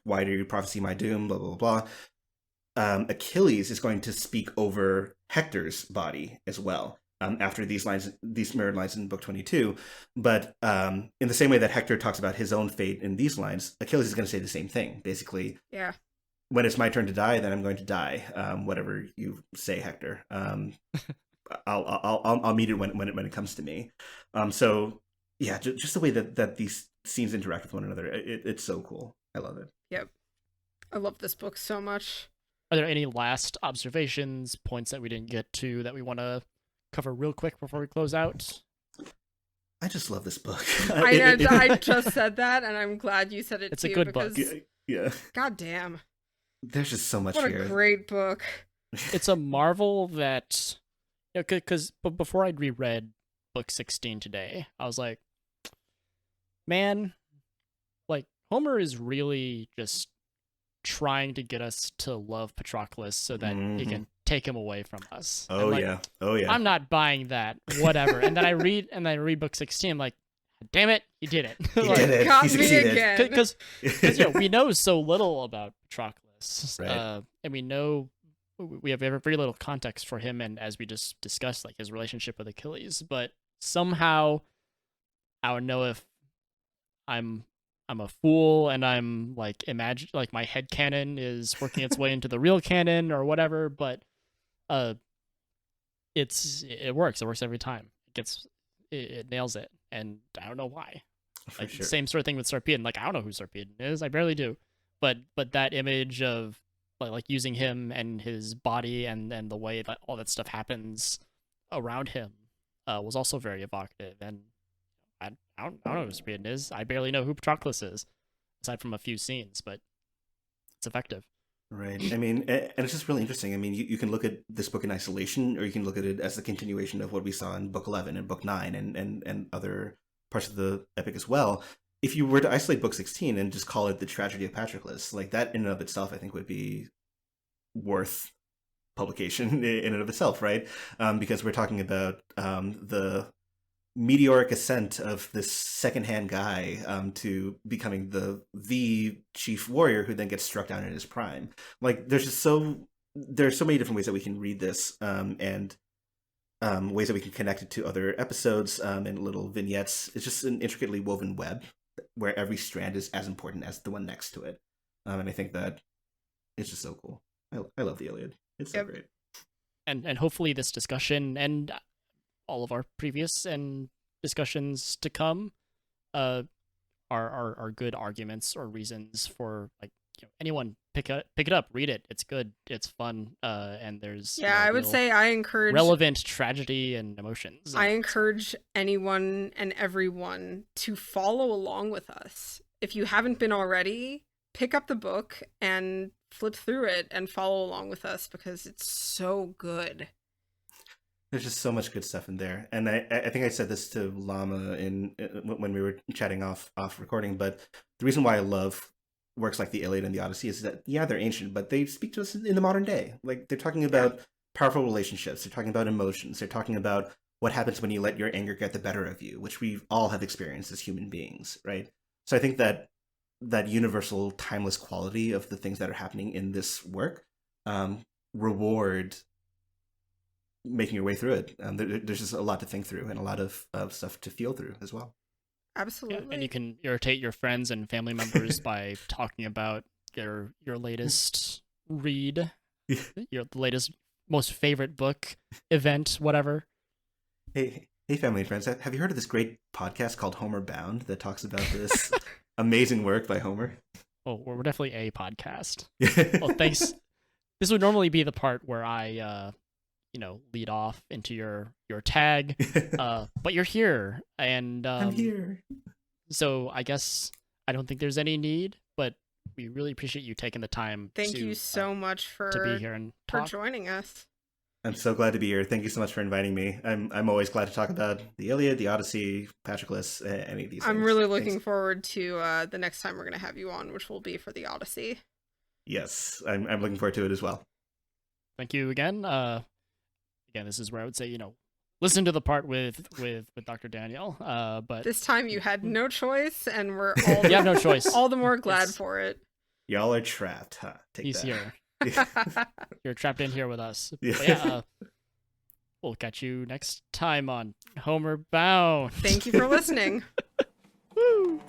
why do you prophesy my doom, blah, blah, blah. Achilles is going to speak over Hector's body as well. After these mirrored lines in book 22, but in the same way that Hector talks about his own fate in these lines, Achilles is going to say the same thing. Basically, when it's my turn to die, then I'm going to die. Whatever you say, Hector, I'll meet it when it comes to me. So yeah, just the way that these scenes interact with one another, it's so cool. I love it. Yep, I love this book so much. Are there any last observations, points that we didn't get to that we want to cover real quick before we close out? I just love this book. I just said that, and I'm glad you said it it's too. It's a good book. Yeah. God damn. There's just so much here. What a great book. It's a marvel that, because before I'd reread book 16 today, I was like, man, like, Homer is really just trying to get us to love Patroclus so that he can take him away from us. Oh yeah. I'm not buying that. Whatever. And then I read book 16. I'm like, damn it, he did it. He did it. Got he succeeded. Me again. Because we know so little about Patroclus, right. And we have very little context for him, and as we just discussed, like his relationship with Achilles. But somehow, I don't know if I'm a fool and I'm like like my head canon is working its way into the real canon or whatever, but it works. It works every time. It nails it, and I don't know why. Like sure. The same sort of thing with Sarpedon. Like, I don't know who Sarpedon is. I barely do. But that image of like using him and his body and the way that all that stuff happens around him was also very evocative. And I don't know who Sarpedon is. I barely know who Patroclus is, aside from a few scenes, but it's effective. Right. I mean, and it's just really interesting. I mean, you can look at this book in isolation, or you can look at it as the continuation of what we saw in book 11 and book 9 and other parts of the epic as well. If you were to isolate book 16 and just call it the tragedy of Patroclus, like that in and of itself, I think would be worth publication in and of itself, right? Because we're talking about the meteoric ascent of this secondhand guy to becoming the chief warrior who then gets struck down in his prime. Like, there's so many different ways that we can read this, and ways that we can connect it to other episodes and little vignettes. It's just an intricately woven web where every strand is as important as the one next to it. And I think that it's just so cool. I love the Iliad. It's so great. And hopefully this discussion and all of our previous and discussions to come are good arguments or reasons for, like, anyone pick it up, read it. It's good, it's fun, and there's I would say I encourage relevant tragedy and emotions. I encourage anyone and everyone to follow along with us. If you haven't been already, pick up the book and flip through it and follow along with us, because it's so good. There's just so much good stuff in there, and I think I said this to Llama when we were chatting off recording. But the reason why I love works like the Iliad and the Odyssey is that, they're ancient, but they speak to us in the modern day. Like, they're talking about powerful relationships, they're talking about emotions, they're talking about what happens when you let your anger get the better of you, which we all have experienced as human beings, right? So I think that universal, timeless quality of the things that are happening in this work reward making your way through it. There's just a lot to think through and a lot of stuff to feel through as well. Absolutely. And you can irritate your friends and family members by talking about your latest read, your latest most favorite book, event, whatever. Hey, family and friends, have you heard of this great podcast called Homer Bound that talks about this amazing work by Homer? Oh, we're definitely a podcast. Well, thanks. This would normally be the part where I lead off into your tag, but you're here, and I'm here. So I guess I don't think there's any need, but we really appreciate you taking the time. Thank you so much for be here and talk. for joining us. I'm so glad to be here. Thank you so much for inviting me. I'm always glad to talk about the Iliad, the Odyssey, Patroclus, any of these things. I'm really looking forward to the next time we're going to have you on, which will be for the Odyssey. Yes, I'm looking forward to it as well. Thank you again. Again, this is where I would say, listen to the part with Dr. Daniel. But this time you had no choice, and we're you have no choice. All the more glad for it. Y'all are trapped, huh? He's that. Here. You're trapped in here with us. Yeah. But yeah, we'll catch you next time on Homer Bound. Thank you for listening. Woo!